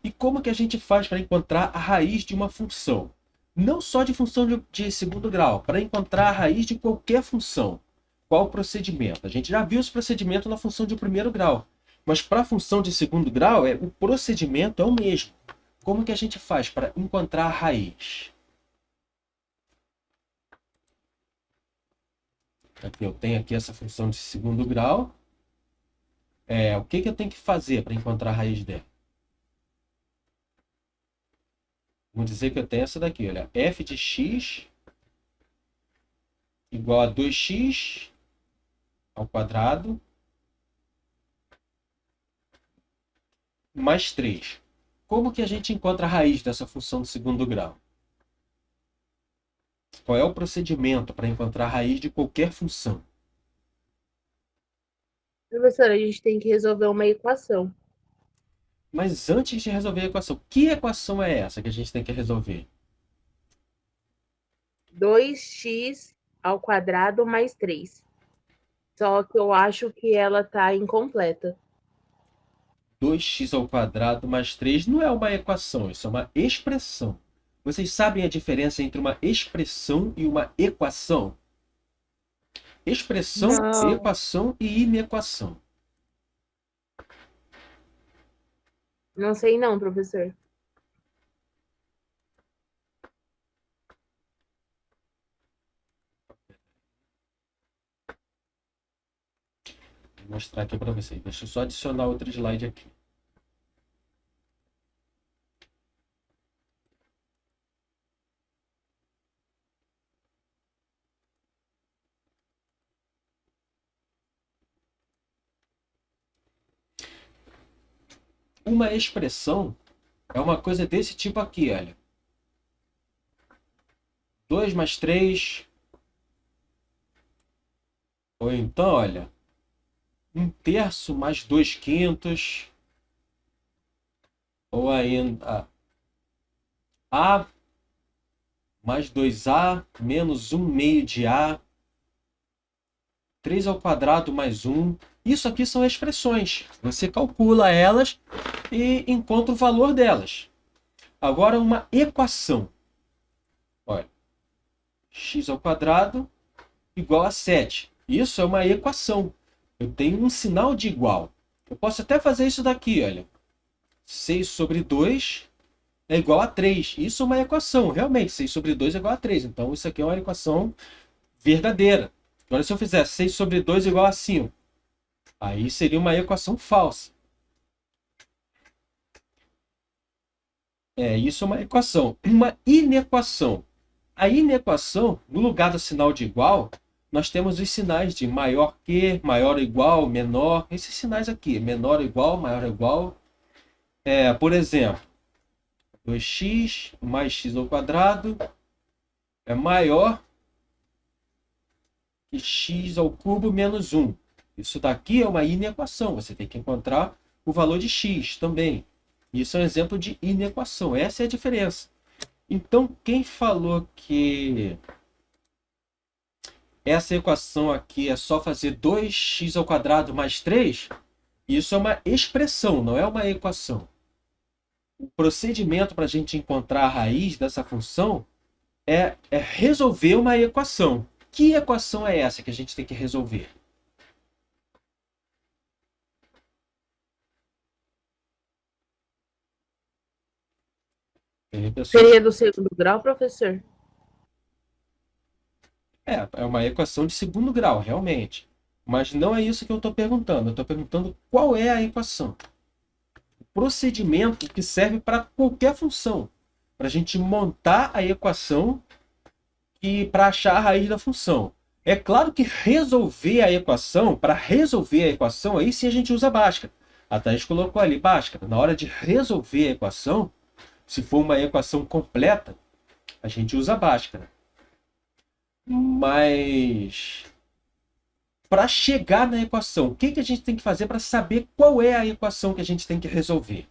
S1: E como que a gente faz para encontrar a raiz de uma função? Não só de função de segundo grau, para encontrar a raiz de qualquer função. Qual o procedimento? A gente já viu esse procedimento na função de primeiro grau. Mas para a função de segundo grau, o procedimento é o mesmo. Como que a gente faz para encontrar a raiz? Aqui eu tenho aqui essa função de segundo grau. O que eu tenho que fazer para encontrar a raiz dela? Vamos dizer que eu tenho essa daqui, olha. F de x igual a 2x ao quadrado mais 3. Como que a gente encontra a raiz dessa função de segundo grau? Qual é o procedimento para encontrar a raiz de qualquer função?
S3: Professor, a gente tem que resolver uma equação.
S1: Mas antes de resolver a equação, que equação é essa que a gente tem que resolver?
S3: 2x ao quadrado mais 3. Só que eu acho que ela está incompleta.
S1: 2x ao quadrado mais 3 não é uma equação, isso é uma expressão. Vocês sabem a diferença entre uma expressão e uma equação? Expressão,
S2: Não.
S1: equação e inequação.
S3: Não sei não, professor.
S1: Vou mostrar aqui para vocês. Deixa eu só adicionar outro slide aqui. Uma expressão é uma coisa desse tipo aqui, olha. 2 mais 3. Ou então, olha, 1/3 mais 2/5. Ou ainda A mais 2A menos 1/2 de A. 3 ao quadrado mais 1. Isso aqui são expressões. Você calcula elas e encontra o valor delas. Agora, uma equação. Olha, x ao quadrado igual a 7. Isso é uma equação. Eu tenho um sinal de igual. Eu posso até fazer isso daqui, olha. 6 sobre 2 é igual a 3. Isso é uma equação. Realmente, 6 sobre 2 é igual a 3. Então, isso aqui é uma equação verdadeira. Agora, se eu fizer 6 sobre 2 igual a 5, aí seria uma equação falsa. Isso é uma equação. Uma inequação. A inequação, no lugar do sinal de igual, nós temos os sinais de maior que, maior ou igual, menor. Esses sinais aqui, menor ou igual, maior ou igual. Por exemplo, 2x mais x ao quadrado é maior que x ao cubo menos 1. Isso daqui é uma inequação. Você tem que encontrar o valor de x também. Isso é um exemplo de inequação. Essa é a diferença. Então, quem falou que essa equação aqui é só fazer 2x ao quadrado mais 3, isso é uma expressão, não é uma equação. O procedimento para a gente encontrar a raiz dessa função é resolver uma equação. Que equação é essa que a gente tem que resolver? pessoal?
S3: Seria do segundo grau, professor?
S1: É uma equação de segundo grau, realmente. Mas não é isso que eu estou perguntando. Eu estou perguntando qual é a equação. O procedimento que serve para qualquer função. Para a gente montar a equação e para achar a raiz da função. É claro que resolver a equação, para resolver a equação, aí sim a gente usa Bhaskara. A Thaís colocou ali Bhaskara. Na hora de resolver a equação, se for uma equação completa, a gente usa Bhaskara. Mas para chegar na equação, o que a gente tem que fazer para saber qual é a equação que a gente tem que resolver?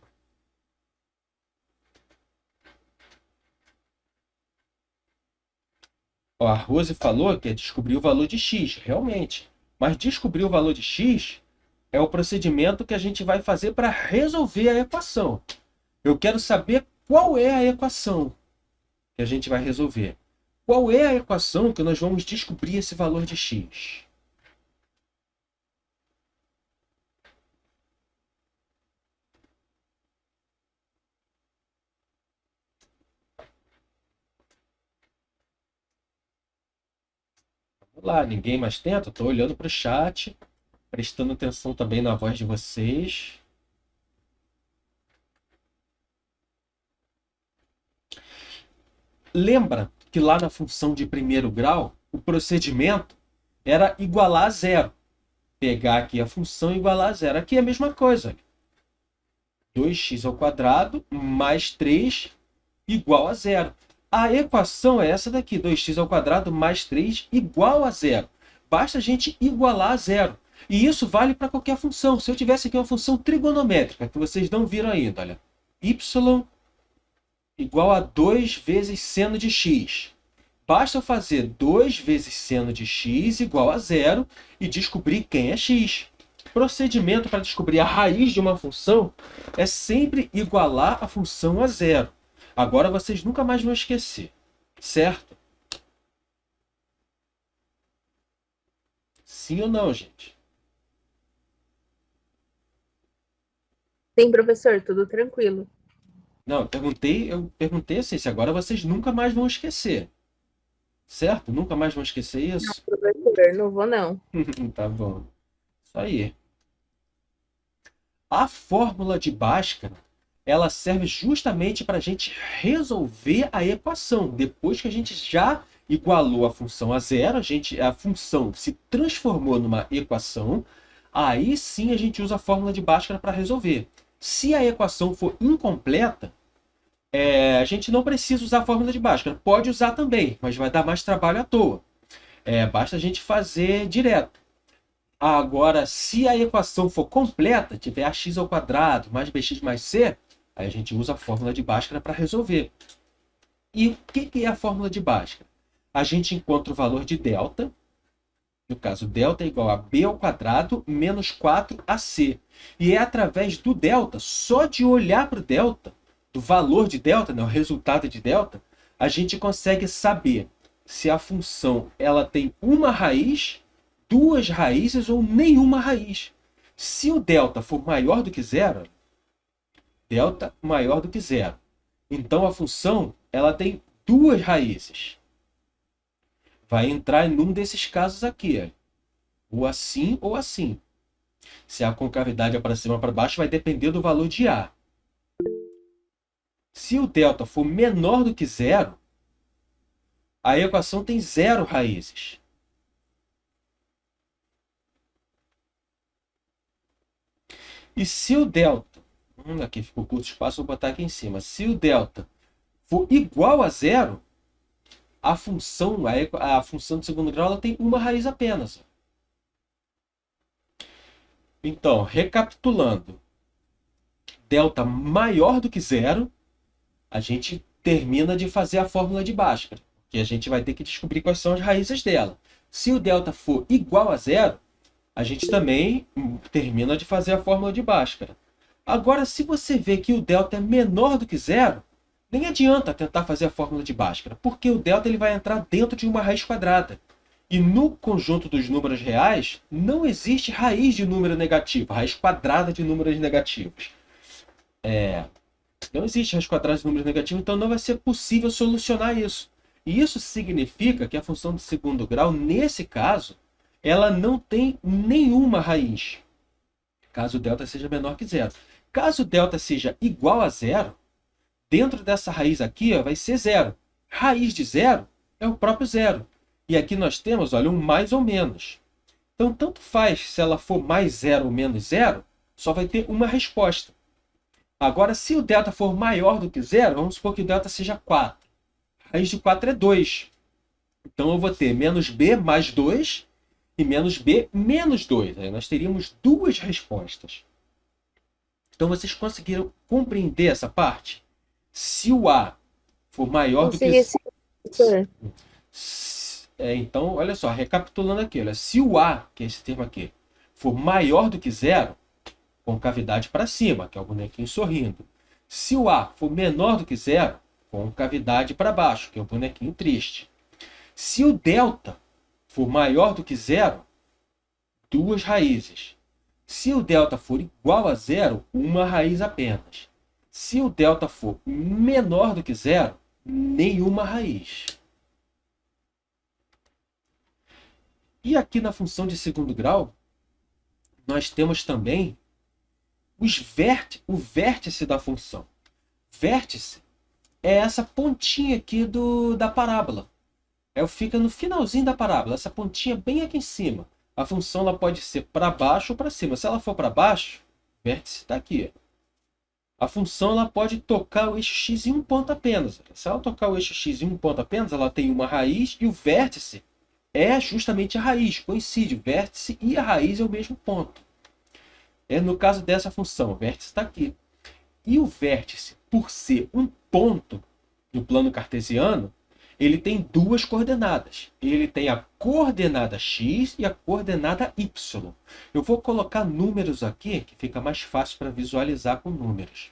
S1: Ó, a Rose falou que é descobrir o valor de x, realmente. Mas descobrir o valor de x é o procedimento que a gente vai fazer para resolver a equação. Eu quero saber qual é a equação que a gente vai resolver. Qual é a equação que nós vamos descobrir esse valor de x? Vamos lá, ninguém mais tenta? Estou olhando para o chat, prestando atenção também na voz de vocês. Lembra que lá na função de primeiro grau, o procedimento era igualar a zero. Pegar aqui a função e igualar a zero. Aqui é a mesma coisa. 2x² mais 3 igual a zero. A equação é essa daqui, 2x² mais 3 igual a zero. Basta a gente igualar a zero. E isso vale para qualquer função. Se eu tivesse aqui uma função trigonométrica, que vocês não viram ainda, olha, y igual a 2 vezes seno de x. Basta eu fazer 2 vezes seno de x igual a zero e descobrir quem é x. O procedimento para descobrir a raiz de uma função é sempre igualar a função a zero. Agora vocês nunca mais vão esquecer, certo? Sim ou não, gente?
S3: Sim, professor, tudo tranquilo.
S1: Não, eu perguntei assim, se agora vocês nunca mais vão esquecer. Certo? Nunca mais vão esquecer isso?
S3: Professor, não vou não.
S1: Tá bom. Isso aí. A fórmula de Bhaskara, ela serve justamente para a gente resolver a equação. Depois que a gente já igualou a função a zero, a função se transformou numa equação, aí sim a gente usa a fórmula de Bhaskara para resolver. Se a equação for incompleta, a gente não precisa usar a fórmula de Bhaskara. Pode usar também, mas vai dar mais trabalho à toa. Basta a gente fazer direto. Agora, se a equação for completa, tiver ax² mais bx mais c, aí a gente usa a fórmula de Bhaskara para resolver. E o que é a fórmula de Bhaskara? A gente encontra o valor de delta. No caso, delta é igual a b² menos 4ac. E é através do delta, só de olhar para o delta, do valor de delta, né, o resultado de delta, a gente consegue saber se a função ela tem uma raiz, duas raízes ou nenhuma raiz. Se o delta for maior do que zero, delta maior do que zero, então a função ela tem duas raízes. Vai entrar em um desses casos aqui, ou assim ou assim. Se a concavidade é para cima ou para baixo, vai depender do valor de A. Se o delta for menor do que zero, a equação tem zero raízes. E se o delta... aqui ficou curto espaço, vou botar aqui em cima. Se o delta for igual a zero, a função de segundo grau ela tem uma raiz apenas. Então, recapitulando. Delta maior do que zero, a gente termina de fazer a fórmula de Bhaskara, que a gente vai ter que descobrir quais são as raízes dela. Se o delta for igual a zero, a gente também termina de fazer a fórmula de Bhaskara. Agora, se você vê que o delta é menor do que zero, nem adianta tentar fazer a fórmula de Bhaskara, porque o delta ele vai entrar dentro de uma raiz quadrada. E no conjunto dos números reais, não existe raiz de número negativo, raiz quadrada de números negativos. Não existe raiz quadrada de números negativos, então não vai ser possível solucionar isso. E isso significa que a função de segundo grau, nesse caso, ela não tem nenhuma raiz, caso delta seja menor que zero. Caso delta seja igual a zero, dentro dessa raiz aqui ó, vai ser zero. Raiz de zero é o próprio zero. E aqui nós temos, olha, um mais ou menos. Então, tanto faz se ela for mais zero ou menos zero, só vai ter uma resposta. Agora, se o delta for maior do que zero, vamos supor que o delta seja 4. Raiz de 4 é 2. Então, eu vou ter menos b mais 2 e menos b menos 2. Aí nós teríamos duas respostas. Então, vocês conseguiram compreender essa parte? Se o A for maior do que...
S6: Consegui sim, professor.
S1: Então, olha só, recapitulando aqui. Olha, se o A, que é esse termo aqui, for maior do que zero, com cavidade para cima, que é o bonequinho sorrindo. Se o A for menor do que zero, com cavidade para baixo, que é o bonequinho triste. Se o delta for maior do que zero, duas raízes. Se o delta for igual a zero, uma raiz apenas. Se o delta for menor do que zero, nenhuma raiz. E aqui na função de segundo grau, nós temos também o vértice da função. Vértice é essa pontinha aqui da parábola. Fica no finalzinho da parábola, essa pontinha bem aqui em cima. A função ela pode ser para baixo ou para cima. Se ela for para baixo, o vértice está aqui. A função ela pode tocar o eixo x em um ponto apenas. Se ela tocar o eixo x em um ponto apenas, ela tem uma raiz e o vértice é justamente a raiz. Coincide, o vértice e a raiz é o mesmo ponto. No caso dessa função, o vértice está aqui. E o vértice, por ser um ponto do plano cartesiano, ele tem duas coordenadas. Ele tem a coordenada x e a coordenada y. Eu vou colocar números aqui, que fica mais fácil para visualizar com números.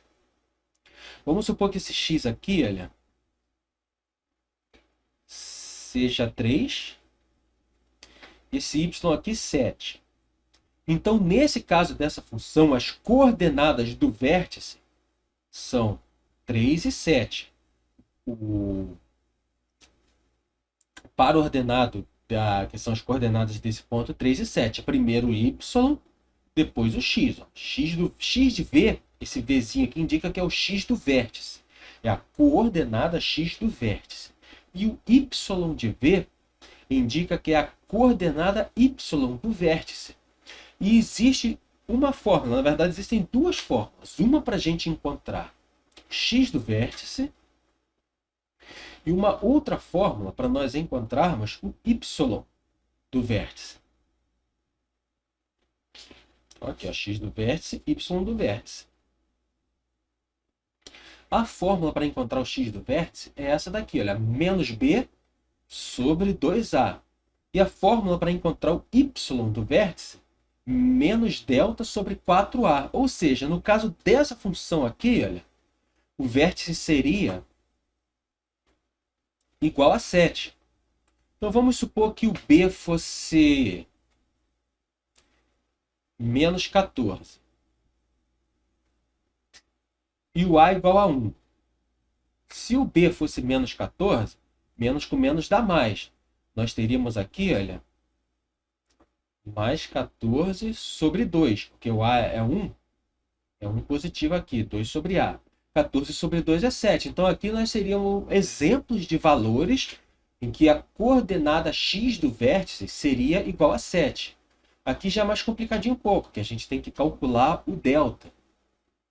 S1: Vamos supor que esse x aqui, olha, seja 3. Esse y aqui, 7. Então, nesse caso dessa função, as coordenadas do vértice são 3 e 7. O par ordenado, que são as coordenadas desse ponto, 3 e 7. Primeiro o y, depois o x. Ó. X de v, esse vzinho aqui indica que é o x do vértice. É a coordenada x do vértice. E o y de v indica que é a coordenada y do vértice. E existe uma fórmula, na verdade existem duas fórmulas. Uma para a gente encontrar x do vértice e uma outra fórmula para nós encontrarmos o y do vértice. Aqui, ó, x do vértice, y do vértice. A fórmula para encontrar o x do vértice é essa daqui, olha, menos b sobre 2a. E a fórmula para encontrar o y do vértice, menos delta sobre 4a. Ou seja, no caso dessa função aqui, olha, o vértice seria igual a 7. Então, vamos supor que o b fosse menos 14. E o a igual a 1. Se o b fosse menos 14, menos com menos dá mais. Nós teríamos aqui, olha, mais 14 sobre 2, porque o a é 1, é 1 positivo aqui, 2 sobre a. 14 sobre 2 é 7. Então, aqui nós teríamos exemplos de valores em que a coordenada x do vértice seria igual a 7. Aqui já é mais complicadinho um pouco, porque a gente tem que calcular o delta,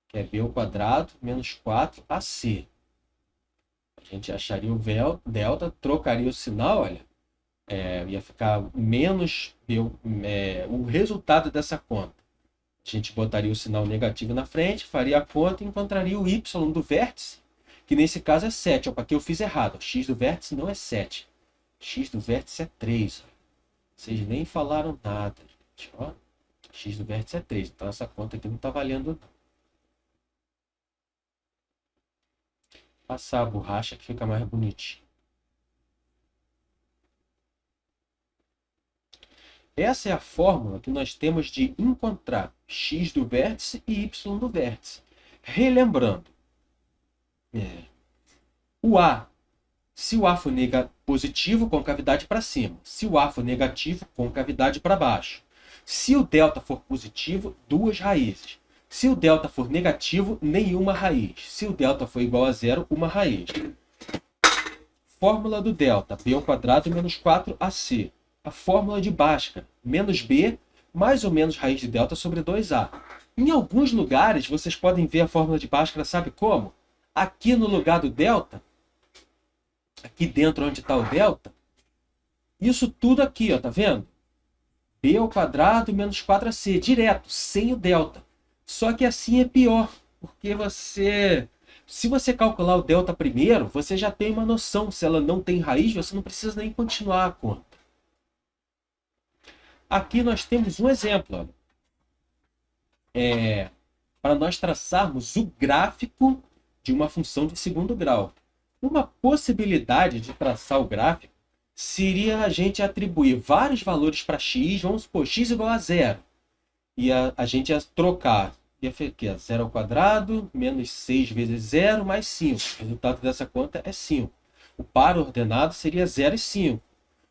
S1: que é b ao quadrado menos 4ac. A gente acharia o delta, trocaria o sinal, olha, ia ficar menos o resultado dessa conta. A gente botaria o sinal negativo na frente, faria a conta e encontraria o y do vértice, que nesse caso é 7. Opa, aqui eu fiz errado. O x do vértice não é 7. X do vértice é 3. Vocês nem falaram nada, gente. Ó, x do vértice é 3. Então essa conta aqui não está valendo não. Passar a borracha que fica mais bonitinho. Essa é a fórmula que nós temos de encontrar x do vértice e y do vértice. Relembrando, O A. Se o A for positivo, concavidade para cima. Se o A for negativo, concavidade para baixo. Se o delta for positivo, 2 raízes. Se o delta for negativo, nenhuma raiz. Se o delta for igual a zero, uma raiz. Fórmula do delta, b ao quadrado menos 4ac. A fórmula de Bhaskara, menos b mais ou menos raiz de delta sobre 2a. Em alguns lugares, vocês podem ver a fórmula de Bhaskara, sabe como? Aqui no lugar do delta, aqui dentro onde está o delta, isso tudo aqui, ó, tá vendo? b ao quadrado menos 4ac, direto, sem o delta. Só que assim é pior, porque se você calcular o delta primeiro, você já tem uma noção. Se ela não tem raiz, você não precisa nem continuar a conta. Aqui nós temos um exemplo. Para nós traçarmos o gráfico de uma função de segundo grau. Uma possibilidade de traçar o gráfico seria a gente atribuir vários valores para x, vamos supor, x igual a zero. E a gente ia trocar, ia ficar 0 ao quadrado, menos 6 vezes 0, mais 5. O resultado dessa conta é 5. O par ordenado seria 0 e 5.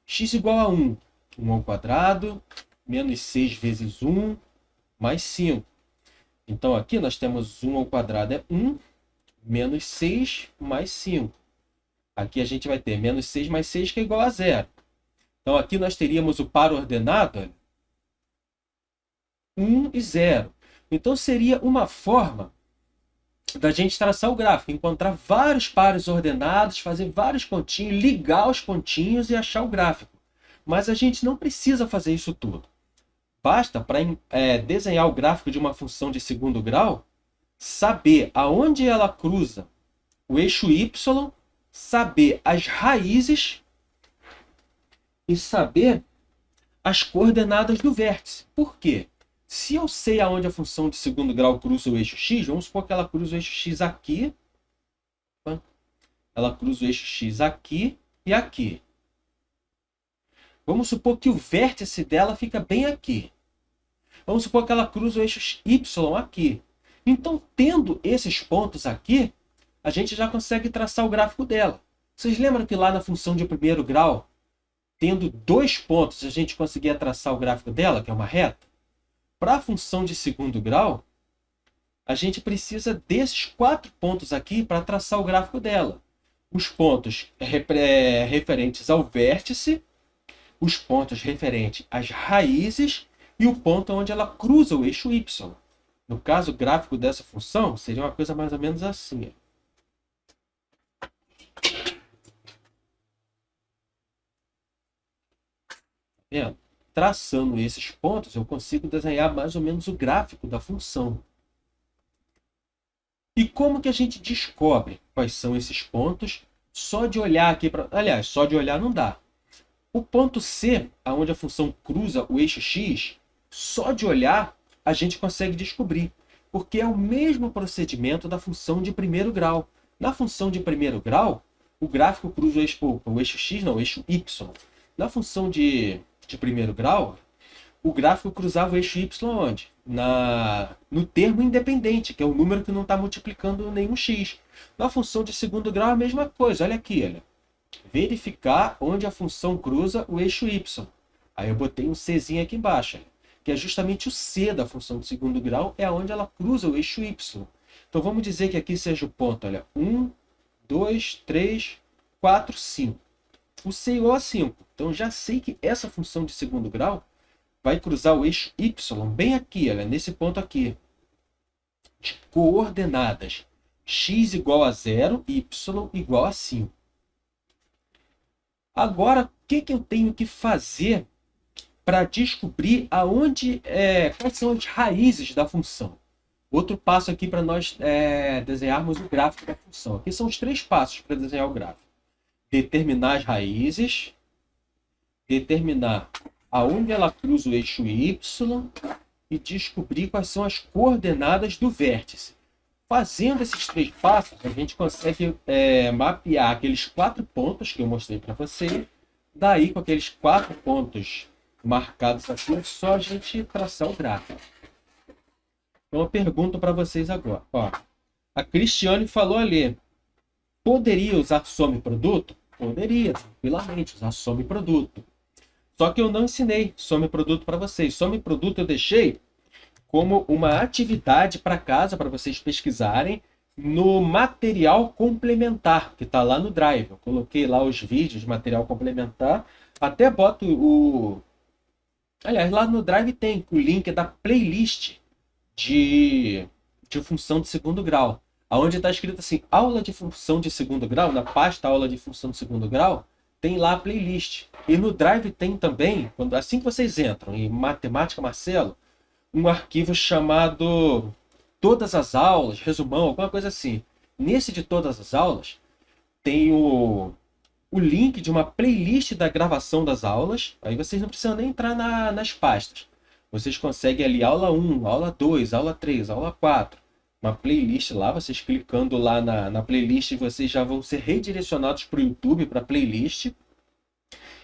S1: X igual a 1. 1 ao quadrado, menos 6 vezes 1, mais 5. Então, aqui nós temos 1 ao quadrado é 1, menos 6 mais 5. Aqui a gente vai ter menos 6 mais 6, que é igual a 0. Então, aqui nós teríamos o par ordenado, olha, 1 e 0. Então, seria uma forma da gente traçar o gráfico, encontrar vários pares ordenados, fazer vários pontinhos, ligar os pontinhos e achar o gráfico. Mas a gente não precisa fazer isso tudo. Basta, para desenhar o gráfico de uma função de segundo grau, saber aonde ela cruza o eixo y, saber as raízes e saber as coordenadas do vértice. Por quê? Se eu sei aonde a função de segundo grau cruza o eixo x, vamos supor que ela cruza o eixo x aqui. Ela cruza o eixo x aqui e aqui. Vamos supor que o vértice dela fica bem aqui. Vamos supor que ela cruza o eixo y aqui. Então, tendo esses pontos aqui, a gente já consegue traçar o gráfico dela. Vocês lembram que lá na função de primeiro grau, tendo 2 pontos, a gente conseguia traçar o gráfico dela, que é uma reta? Para a função de segundo grau, a gente precisa desses 4 pontos aqui para traçar o gráfico dela. Os pontos referentes ao vértice, os pontos referentes às raízes e o ponto onde ela cruza o eixo y. No caso, o gráfico dessa função seria uma coisa mais ou menos assim. Vendo? Traçando esses pontos, eu consigo desenhar mais ou menos o gráfico da função. E como que a gente descobre quais são esses pontos? Só de olhar aqui para... Aliás, só de olhar não dá. O ponto C, onde a função cruza o eixo x, só de olhar a gente consegue descobrir, porque é o mesmo procedimento da função de primeiro grau. Na função de primeiro grau, o gráfico cruza o eixo x, não, o eixo y. Na função de primeiro grau, o gráfico cruzava o eixo y onde? No termo independente, que é o número que não está multiplicando nenhum x. Na função de segundo grau, a mesma coisa. Olha aqui, olha. Verificar onde a função cruza o eixo y. Aí eu botei um Czinho aqui embaixo, que é justamente o C da função de segundo grau, é onde ela cruza o eixo y. Então vamos dizer que aqui seja o ponto, olha, 1, 2, 3, 4, 5. O C igual a 5. Então já sei que essa função de segundo grau vai cruzar o eixo y bem aqui, olha, nesse ponto aqui. De coordenadas x igual a 0, y igual a 5. Agora, o que eu tenho que fazer para descobrir quais são as raízes da função? Outro passo aqui para nós desenharmos o gráfico da função. Aqui são os 3 passos para desenhar o gráfico. Determinar as raízes, determinar aonde ela cruza o eixo y e descobrir quais são as coordenadas do vértice. Fazendo esses 3 passos, a gente consegue mapear aqueles 4 pontos que eu mostrei para você. Daí, com aqueles 4 pontos marcados aqui, é só a gente traçar o gráfico. Então, eu pergunto para vocês agora. Ó, a Cristiane falou ali, Poderia usar soma e produto? Poderia, tranquilamente, usar soma e produto. Só que eu não ensinei soma e produto para vocês. Soma e produto eu deixei como uma atividade para casa, para vocês pesquisarem no material complementar, que está lá no Drive. Eu coloquei lá os vídeos de material complementar. Até boto o... Aliás, lá no Drive tem o link da playlist de função de segundo grau. Onde está escrito assim, aula de função de segundo grau, na pasta aula de função de segundo grau, tem lá a playlist. E no Drive tem também, assim que vocês entram em Matemática Marcelo, um arquivo chamado Todas as Aulas, resumão, alguma coisa assim. Nesse de Todas as Aulas, tem o link de uma playlist da gravação das aulas. Aí vocês não precisam nem entrar nas pastas. Vocês conseguem ali aula 1, aula 2, aula 3, aula 4. Uma playlist lá, vocês clicando lá na playlist, vocês já vão ser redirecionados para o YouTube, para a playlist.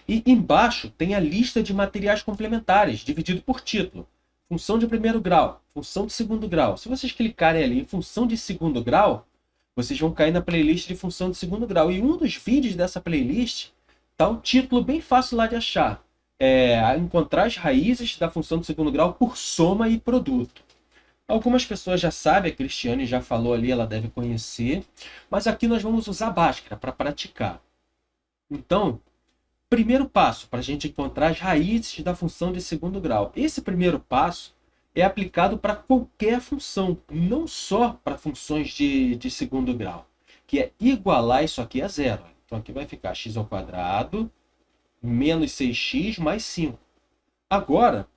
S1: E embaixo tem a lista de materiais complementares, dividido por título. Função de primeiro grau, função de segundo grau. Se vocês clicarem ali em função de segundo grau, vocês vão cair na playlist de função de segundo grau. E um dos vídeos dessa playlist está um título bem fácil lá de achar. Encontrar as raízes da função de segundo grau por soma e produto. Algumas pessoas já sabem, a Cristiane já falou ali, ela deve conhecer. Mas aqui nós vamos usar Bhaskara para praticar. Então, primeiro passo para a gente encontrar as raízes da função de segundo grau. Esse primeiro passo é aplicado para qualquer função, não só para funções de segundo grau, que é igualar isso aqui a zero. Então aqui vai ficar x ao quadrado menos 6x mais 5. Agora,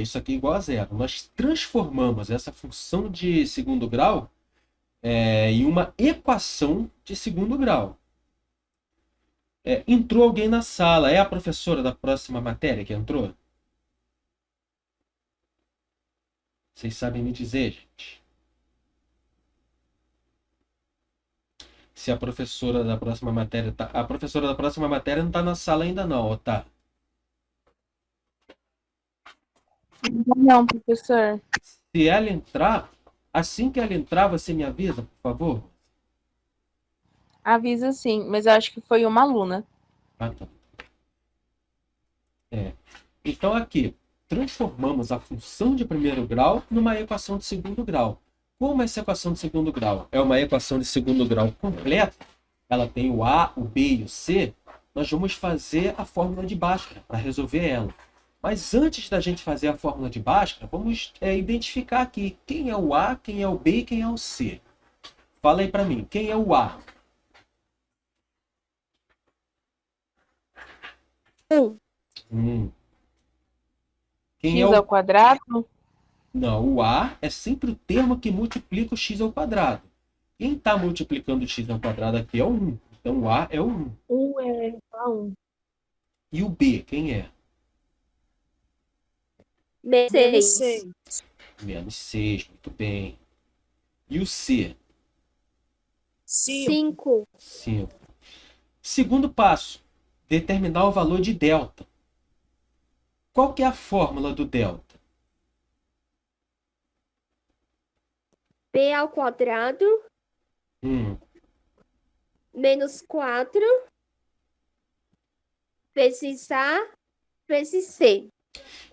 S1: isso aqui é igual a zero. Nós transformamos essa função de segundo grau em uma equação de segundo grau. Entrou alguém na sala. É a professora da próxima matéria que entrou? Vocês sabem me dizer, gente? Se a professora da próxima matéria tá... A professora da próxima matéria não está na sala ainda não, ou tá?
S3: Não, professor.
S1: Se ela entrar, assim que ela entrar, você me avisa, por favor?
S3: Avisa sim, mas eu acho que foi uma aluna.
S1: Ah, tá. Então aqui, transformamos a função de primeiro grau numa equação de segundo grau. Como essa equação de segundo grau é uma equação de segundo grau completa, ela tem o A, o B e o C, nós vamos fazer a fórmula de Bhaskara para resolver ela. Mas antes da gente fazer a fórmula de Bhaskara, vamos identificar aqui quem é o A, quem é o B e quem é o C. Fala aí para mim, quem é o A?
S6: 1.
S1: Quem
S3: X ao quadrado?
S1: Não, o A é sempre o termo que multiplica o x ao quadrado. Quem está multiplicando o x ao quadrado aqui é o 1. Então o A é o 1.
S2: 1 é A1.
S1: E o B, quem é?
S6: Menos
S2: Menos
S6: 6.
S1: Menos 6, muito bem. E o C?
S6: 5.
S1: 5. Segundo passo, determinar o valor de delta. Qual que é a fórmula do delta?
S6: B ao quadrado menos 4 vezes A vezes C.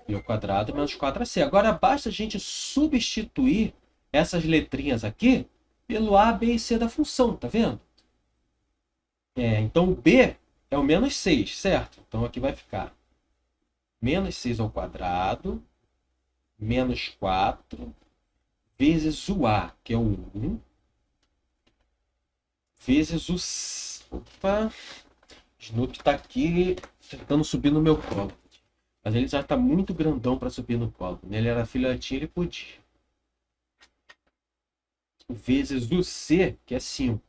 S1: B ao quadrado menos 4AC. Agora basta a gente substituir essas letrinhas aqui pelo A, B e C da função, tá vendo? Então o B é o menos 6, certo? Então aqui vai ficar menos 6 ao quadrado menos 4 vezes o A, que é o 1, vezes o... Opa! Snoopy está aqui tentando subir no meu colo. Mas ele já está muito grandão para subir no colo. Quando ele era filhotinho, ele podia. Vezes o C, que é 5.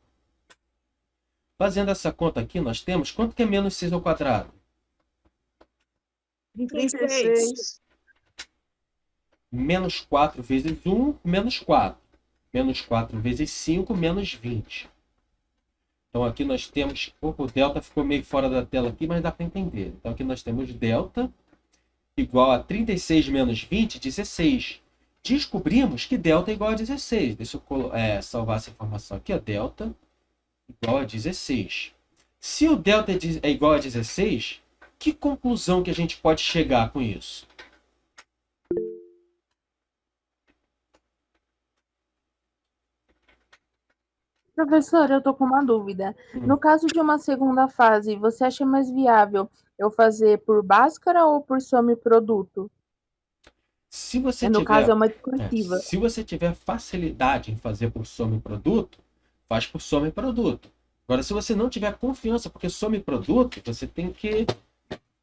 S1: Fazendo essa conta aqui, nós temos... Quanto que é menos 6 ao quadrado?
S5: 36.
S1: Menos 4 vezes 1, menos 4. Menos 4 vezes 5, menos 20. Então aqui nós temos... Opa, o delta ficou meio fora da tela aqui, mas dá para entender. Então aqui nós temos delta igual a 36 menos 20, 16. descobrimos que delta é igual a 16. Deixa eu salvar essa informação aqui. Ó, delta igual a 16. Se o delta é igual a 16, que conclusão que a gente pode chegar com isso?
S3: Professor, eu tô com uma dúvida. No caso de uma segunda fase, você acha mais viável eu fazer por Bhaskara ou por soma e produto?
S1: Se você
S3: No caso,
S1: tiver,
S3: é uma discursiva.
S1: se você tiver facilidade em fazer por soma e produto, faz por soma e produto. Agora, se você não tiver confiança, porque soma e produto, você tem que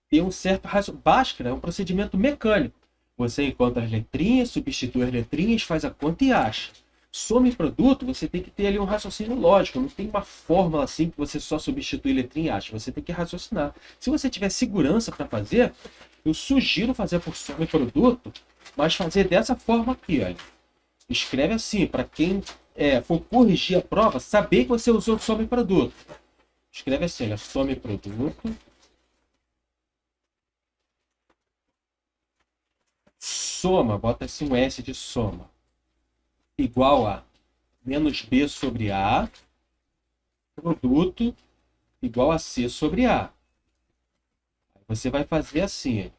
S1: ter um certo raciocínio. Bhaskara é um procedimento mecânico. Você encontra as letrinhas, substitui as letrinhas, faz a conta e acha. Soma e produto, você tem que ter ali um raciocínio lógico. Não tem uma fórmula assim que você só substitui letrinha e acha. Você tem que raciocinar. Se você tiver segurança para fazer, eu sugiro fazer por soma e produto, mas fazer dessa forma aqui, olha. Escreve assim, para quem for corrigir a prova, saber que você usou soma e produto. Escreve assim, olha, soma e produto. Soma, bota assim um S de soma, igual a menos B sobre A, produto, igual a C sobre A. Você vai fazer assim,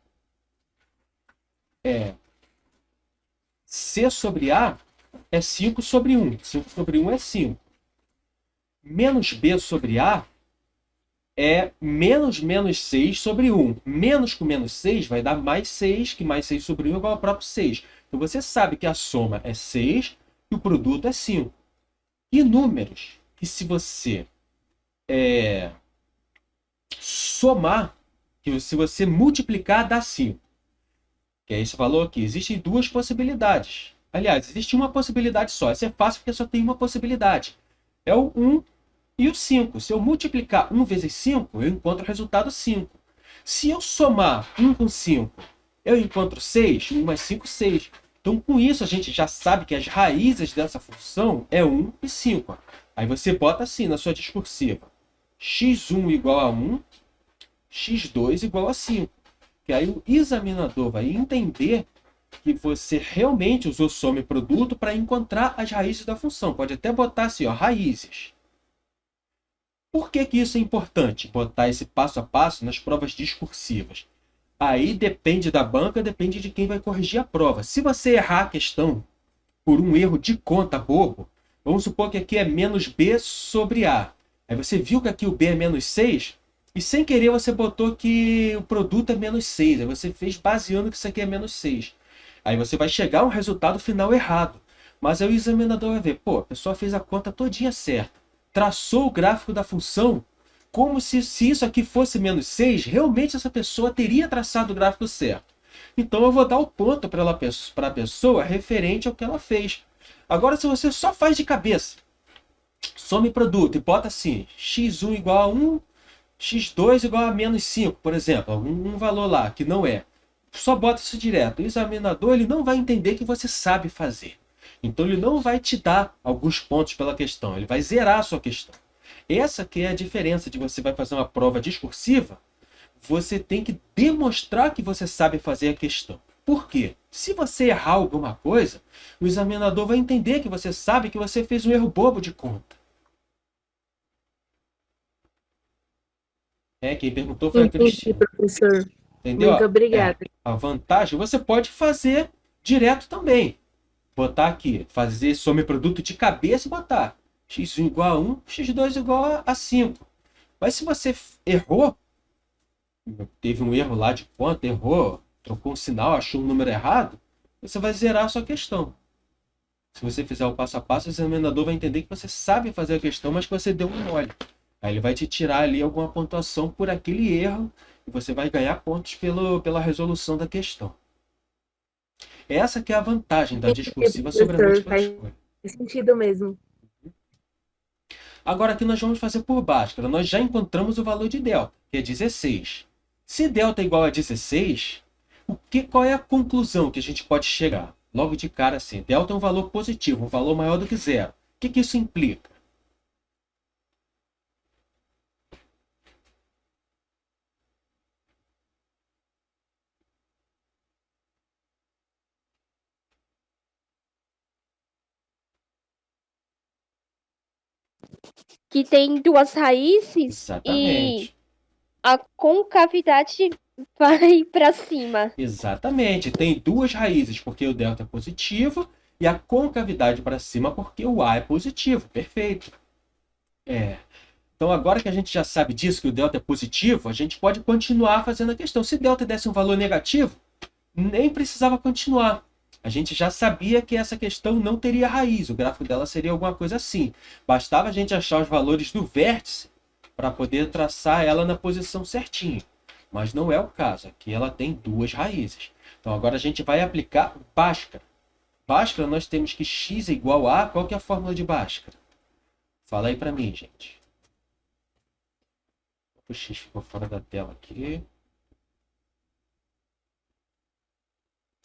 S1: C sobre A é 5 sobre 1. 5 sobre 1 é 5. Menos B sobre A é menos 6 sobre 1. Menos com menos 6 vai dar mais 6, que mais 6 sobre 1 é igual ao próprio 6. Então você sabe que a soma é 6 e o produto é 5. E números que se você somar, que se você multiplicar, dá 5. Que é esse valor aqui. Existem duas possibilidades. Aliás, existe uma possibilidade só. Essa é fácil porque só tem uma possibilidade. É o 1 e o 5. Se eu multiplicar 1 vezes 5, eu encontro o resultado 5. Se eu somar 1 com 5, eu encontro 6. 1 mais 5, 6. Então, com isso, a gente já sabe que as raízes dessa função é 1 e 5. Aí você bota assim na sua discursiva. x1 igual a 1, x2 igual a 5. Que aí o examinador vai entender que você realmente usou soma e produto para encontrar as raízes da função. Pode até botar assim, ó, raízes. Por que isso é importante? Botar esse passo a passo nas provas discursivas. Aí depende da banca, depende de quem vai corrigir a prova. Se você errar a questão por um erro de conta bobo, vamos supor que aqui é menos B sobre A. Aí você viu que aqui o B é menos 6, e sem querer você botou que o produto é menos 6. Aí você fez baseando que isso aqui é menos 6. Aí você vai chegar a um resultado final errado. Mas aí o examinador vai ver, pô, a pessoa fez a conta todinha certa. Traçou o gráfico da função como se isso aqui fosse menos 6, realmente essa pessoa teria traçado o gráfico certo. Então eu vou dar o ponto para a pessoa referente ao que ela fez. Agora, se você só faz de cabeça, some produto e bota assim, x1 igual a 1, x2 igual a menos 5, por exemplo, um valor lá que não é. Só bota isso direto. O examinador ele não vai entender que você sabe fazer. Então ele não vai te dar alguns pontos pela questão, ele vai zerar a sua questão. Essa que é a diferença de você vai fazer uma prova discursiva, você tem que demonstrar que você sabe fazer a questão. Por quê? Se você errar alguma coisa, o examinador vai entender que você sabe que você fez um erro bobo de conta. Quem perguntou foi a
S3: Entendi,
S1: Cristina.
S3: professor.
S1: Entendeu?
S3: Muito obrigada.
S1: A vantagem, você pode fazer direto também. Botar aqui, fazer soma e produto de cabeça e botar x1 igual a 1, x2 igual a 5. Mas se você errou, teve um erro lá de conta, errou, trocou um sinal, achou um número errado, você vai zerar a sua questão. Se você fizer o passo a passo, o examinador vai entender que você sabe fazer a questão, mas que você deu um mole. Aí ele vai te tirar ali alguma pontuação por aquele erro e você vai ganhar pontos pela resolução da questão. Essa que é a vantagem da discursiva sobre a múltipla escolha.
S3: Faz sentido mesmo.
S1: Agora aqui nós vamos fazer por Bhaskara. Nós já encontramos o valor de delta, que é 16. Se delta é igual a 16, qual é a conclusão que a gente pode chegar? Logo de cara assim, delta é um valor positivo, um valor maior do que zero. O que isso implica?
S6: que tem duas raízes e
S1: Exatamente.
S6: a concavidade vai para cima.
S1: Exatamente. Tem duas raízes, porque o delta é positivo, e a concavidade para cima, porque o A é positivo. Perfeito. Então, agora que a gente já sabe disso, que o delta é positivo, a gente pode continuar fazendo a questão. Se delta desse um valor negativo, nem precisava continuar. A gente já sabia que essa questão não teria raiz. O gráfico dela seria alguma coisa assim. Bastava a gente achar os valores do vértice para poder traçar ela na posição certinha. Mas não é o caso. Aqui ela tem duas raízes. Então, agora a gente vai aplicar Bhaskara. Bhaskara, nós temos que x é igual a... Qual que é a fórmula de Bhaskara? Fala aí para mim, gente. O x ficou fora da tela aqui.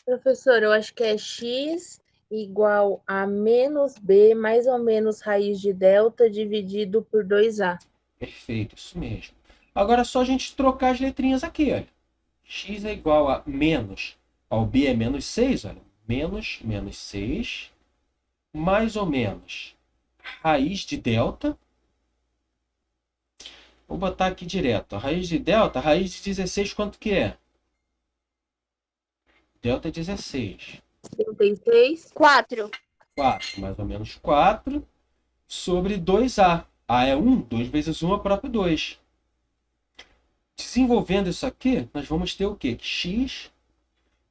S3: Professor, eu acho que é x igual a menos b mais ou menos raiz de delta dividido por 2a.
S1: Perfeito, isso mesmo. Agora é só a gente trocar as letrinhas aqui, olha. X é igual a menos, ao b é menos 6, olha. Menos 6, mais ou menos raiz de delta. Vou botar aqui direto. A raiz de delta, raiz de 16, quanto que é? Delta é 16.
S3: 36.
S6: 4.
S1: 4, mais ou menos 4, sobre 2A. A é 1, 2 vezes 1 é o próprio 2. Desenvolvendo isso aqui, nós vamos ter o quê? Que x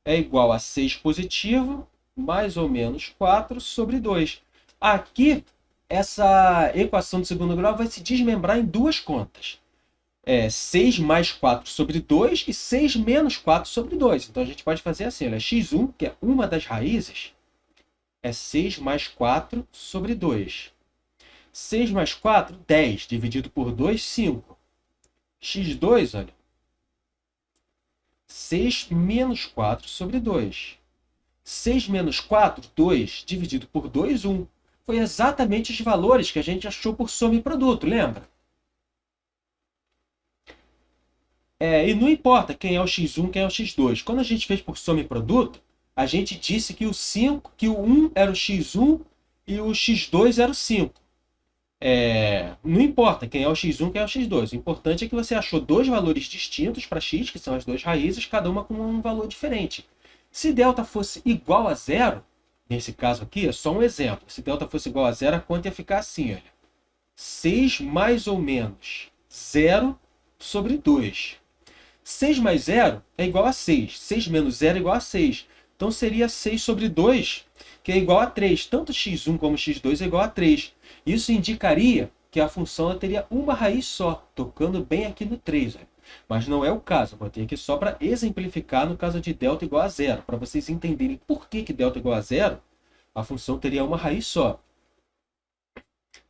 S1: é igual a 6 positivo, mais ou menos 4 sobre 2. Aqui, essa equação de segundo grau vai se desmembrar em duas contas. 6 mais 4 sobre 2 e 6 menos 4 sobre 2. Então, a gente pode fazer assim, olha, x1, que é uma das raízes, é 6 mais 4 sobre 2. 6 mais 4, 10. Dividido por 2, 5. x2, olha, 6 menos 4 sobre 2. 6 menos 4, 2. Dividido por 2, 1. Foi exatamente os valores que a gente achou por soma e produto, lembra? E não importa quem é o x1, quem é o x2. Quando a gente fez por soma e produto, a gente disse que o 1 era o x1 e o x2 era o 5. Não importa quem é o x1, quem é o x2. O importante é que você achou dois valores distintos para x, que são as duas raízes, cada uma com um valor diferente. Se delta fosse igual a zero, nesse caso aqui, é só um exemplo. Se delta fosse igual a zero, a conta ia ficar assim, olha. 6 mais ou menos 0 sobre 2. 6 mais 0 é igual a 6. 6 menos 0 é igual a 6. Então, seria 6 sobre 2, que é igual a 3. Tanto x1 como x2 é igual a 3. Isso indicaria que a função ela teria uma raiz só, tocando bem aqui no 3. Olha. Mas não é o caso. Eu botei aqui só para exemplificar no caso de delta igual a 0. Para vocês entenderem por que delta igual a 0, a função teria uma raiz só.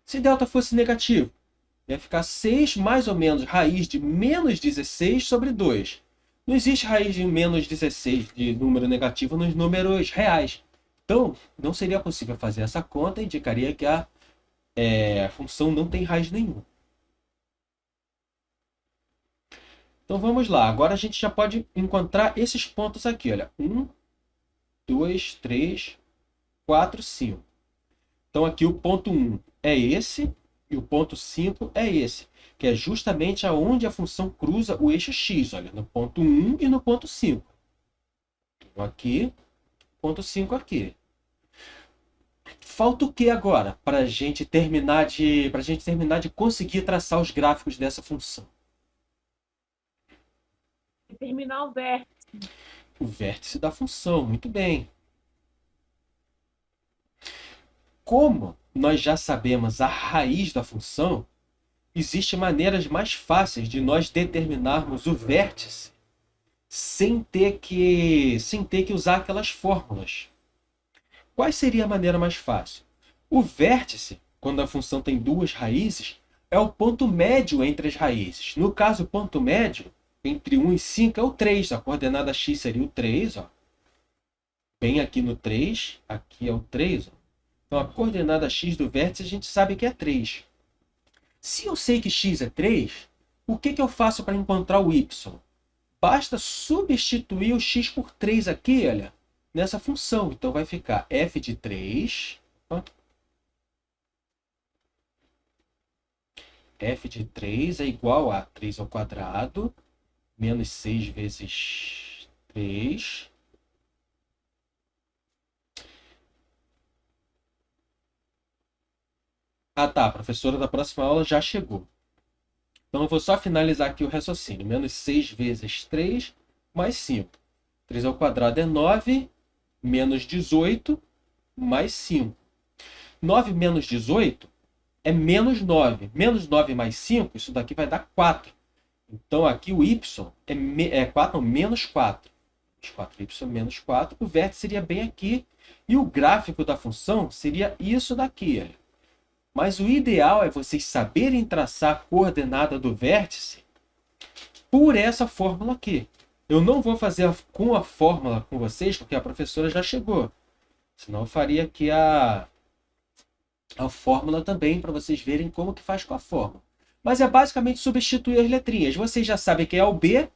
S1: Se delta fosse negativo, ia ficar 6 mais ou menos raiz de menos 16 sobre 2. Não existe raiz de menos 16 de número negativo nos números reais. Então, não seria possível fazer essa conta e indicaria que a função não tem raiz nenhuma. Então, vamos lá. Agora a gente já pode encontrar esses pontos aqui. Olha, 1, 2, 3, 4, 5. Então, aqui o ponto 1 é esse. E o ponto 5 é esse, que é justamente aonde a função cruza o eixo x, olha, no ponto 1 e no ponto 5. Então, aqui, ponto 5 aqui. Falta o que agora para a gente terminar de conseguir traçar os gráficos dessa função?
S2: Terminar o vértice.
S1: O vértice da função, muito bem. Como nós já sabemos a raiz da função, existem maneiras mais fáceis de nós determinarmos o vértice sem ter que usar aquelas fórmulas. Qual seria a maneira mais fácil? O vértice, quando a função tem duas raízes, é o ponto médio entre as raízes. No caso, o ponto médio entre 1 e 5 é o 3. A coordenada x seria o 3. Ó. Bem aqui no 3, aqui é o 3. Ó. Então, a coordenada x do vértice a gente sabe que é 3. Se eu sei que x é 3, o que eu faço para encontrar o y? Basta substituir o x por 3 aqui, olha, nessa função. Então, vai ficar f de 3. Ó. f de 3 é igual a 3 ao quadrado, menos 6 vezes 3. Ah, tá. A professora da próxima aula já chegou. Então, eu vou só finalizar aqui o raciocínio. Menos 6 vezes 3 mais 5. 3 ao quadrado é 9, menos 18, mais 5. 9 menos 18 é menos 9. Menos 9 mais 5, isso daqui vai dar 4. Então, aqui o y é 4, não, menos 4. 4y menos 4. O vértice seria bem aqui. E o gráfico da função seria isso daqui. Mas o ideal é vocês saberem traçar a coordenada do vértice por essa fórmula aqui. Eu não vou fazer com a fórmula com vocês, porque a professora já chegou. Senão eu faria aqui a fórmula também, para vocês verem como que faz com a fórmula. Mas é basicamente substituir as letrinhas. Vocês já sabem quem é o B,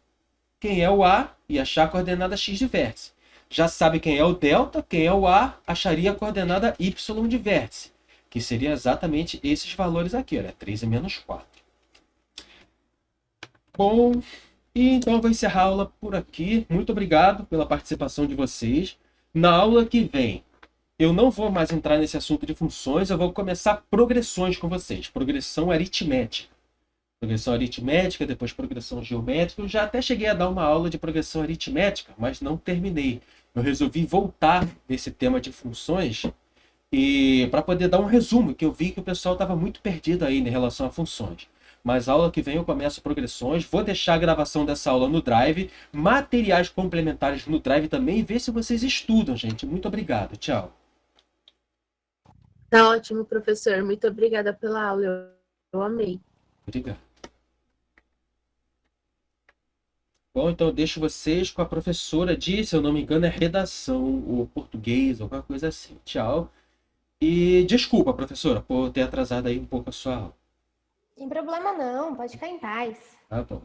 S1: quem é o A, e achar a coordenada x de vértice. Já sabe quem é o delta, quem é o A, acharia a coordenada y de vértice, que seria exatamente esses valores aqui, olha, 3 e menos 4. Bom, e então eu vou encerrar a aula por aqui. Muito obrigado pela participação de vocês. Na aula que vem, eu não vou mais entrar nesse assunto de funções, eu vou começar progressões com vocês. Progressão aritmética. Progressão aritmética, depois progressão geométrica. Eu já até cheguei a dar uma aula de progressão aritmética, mas não terminei. Eu resolvi voltar nesse tema de funções e para poder dar um resumo, que eu vi que o pessoal estava muito perdido aí em relação a funções. Mas a aula que vem eu começo progressões, vou deixar a gravação dessa aula no Drive, materiais complementares no Drive também, e ver se vocês estudam, gente. Muito obrigado, tchau.
S3: Tá ótimo, professor. Muito obrigada pela aula. Eu amei.
S1: Obrigado. Bom, então eu deixo vocês com a professora de, se eu não me engano, é redação, ou português, ou alguma coisa assim. Tchau. E desculpa, professora, por ter atrasado aí um pouco a sua aula.
S7: Sem problema não, pode ficar em paz.
S1: Tá bom.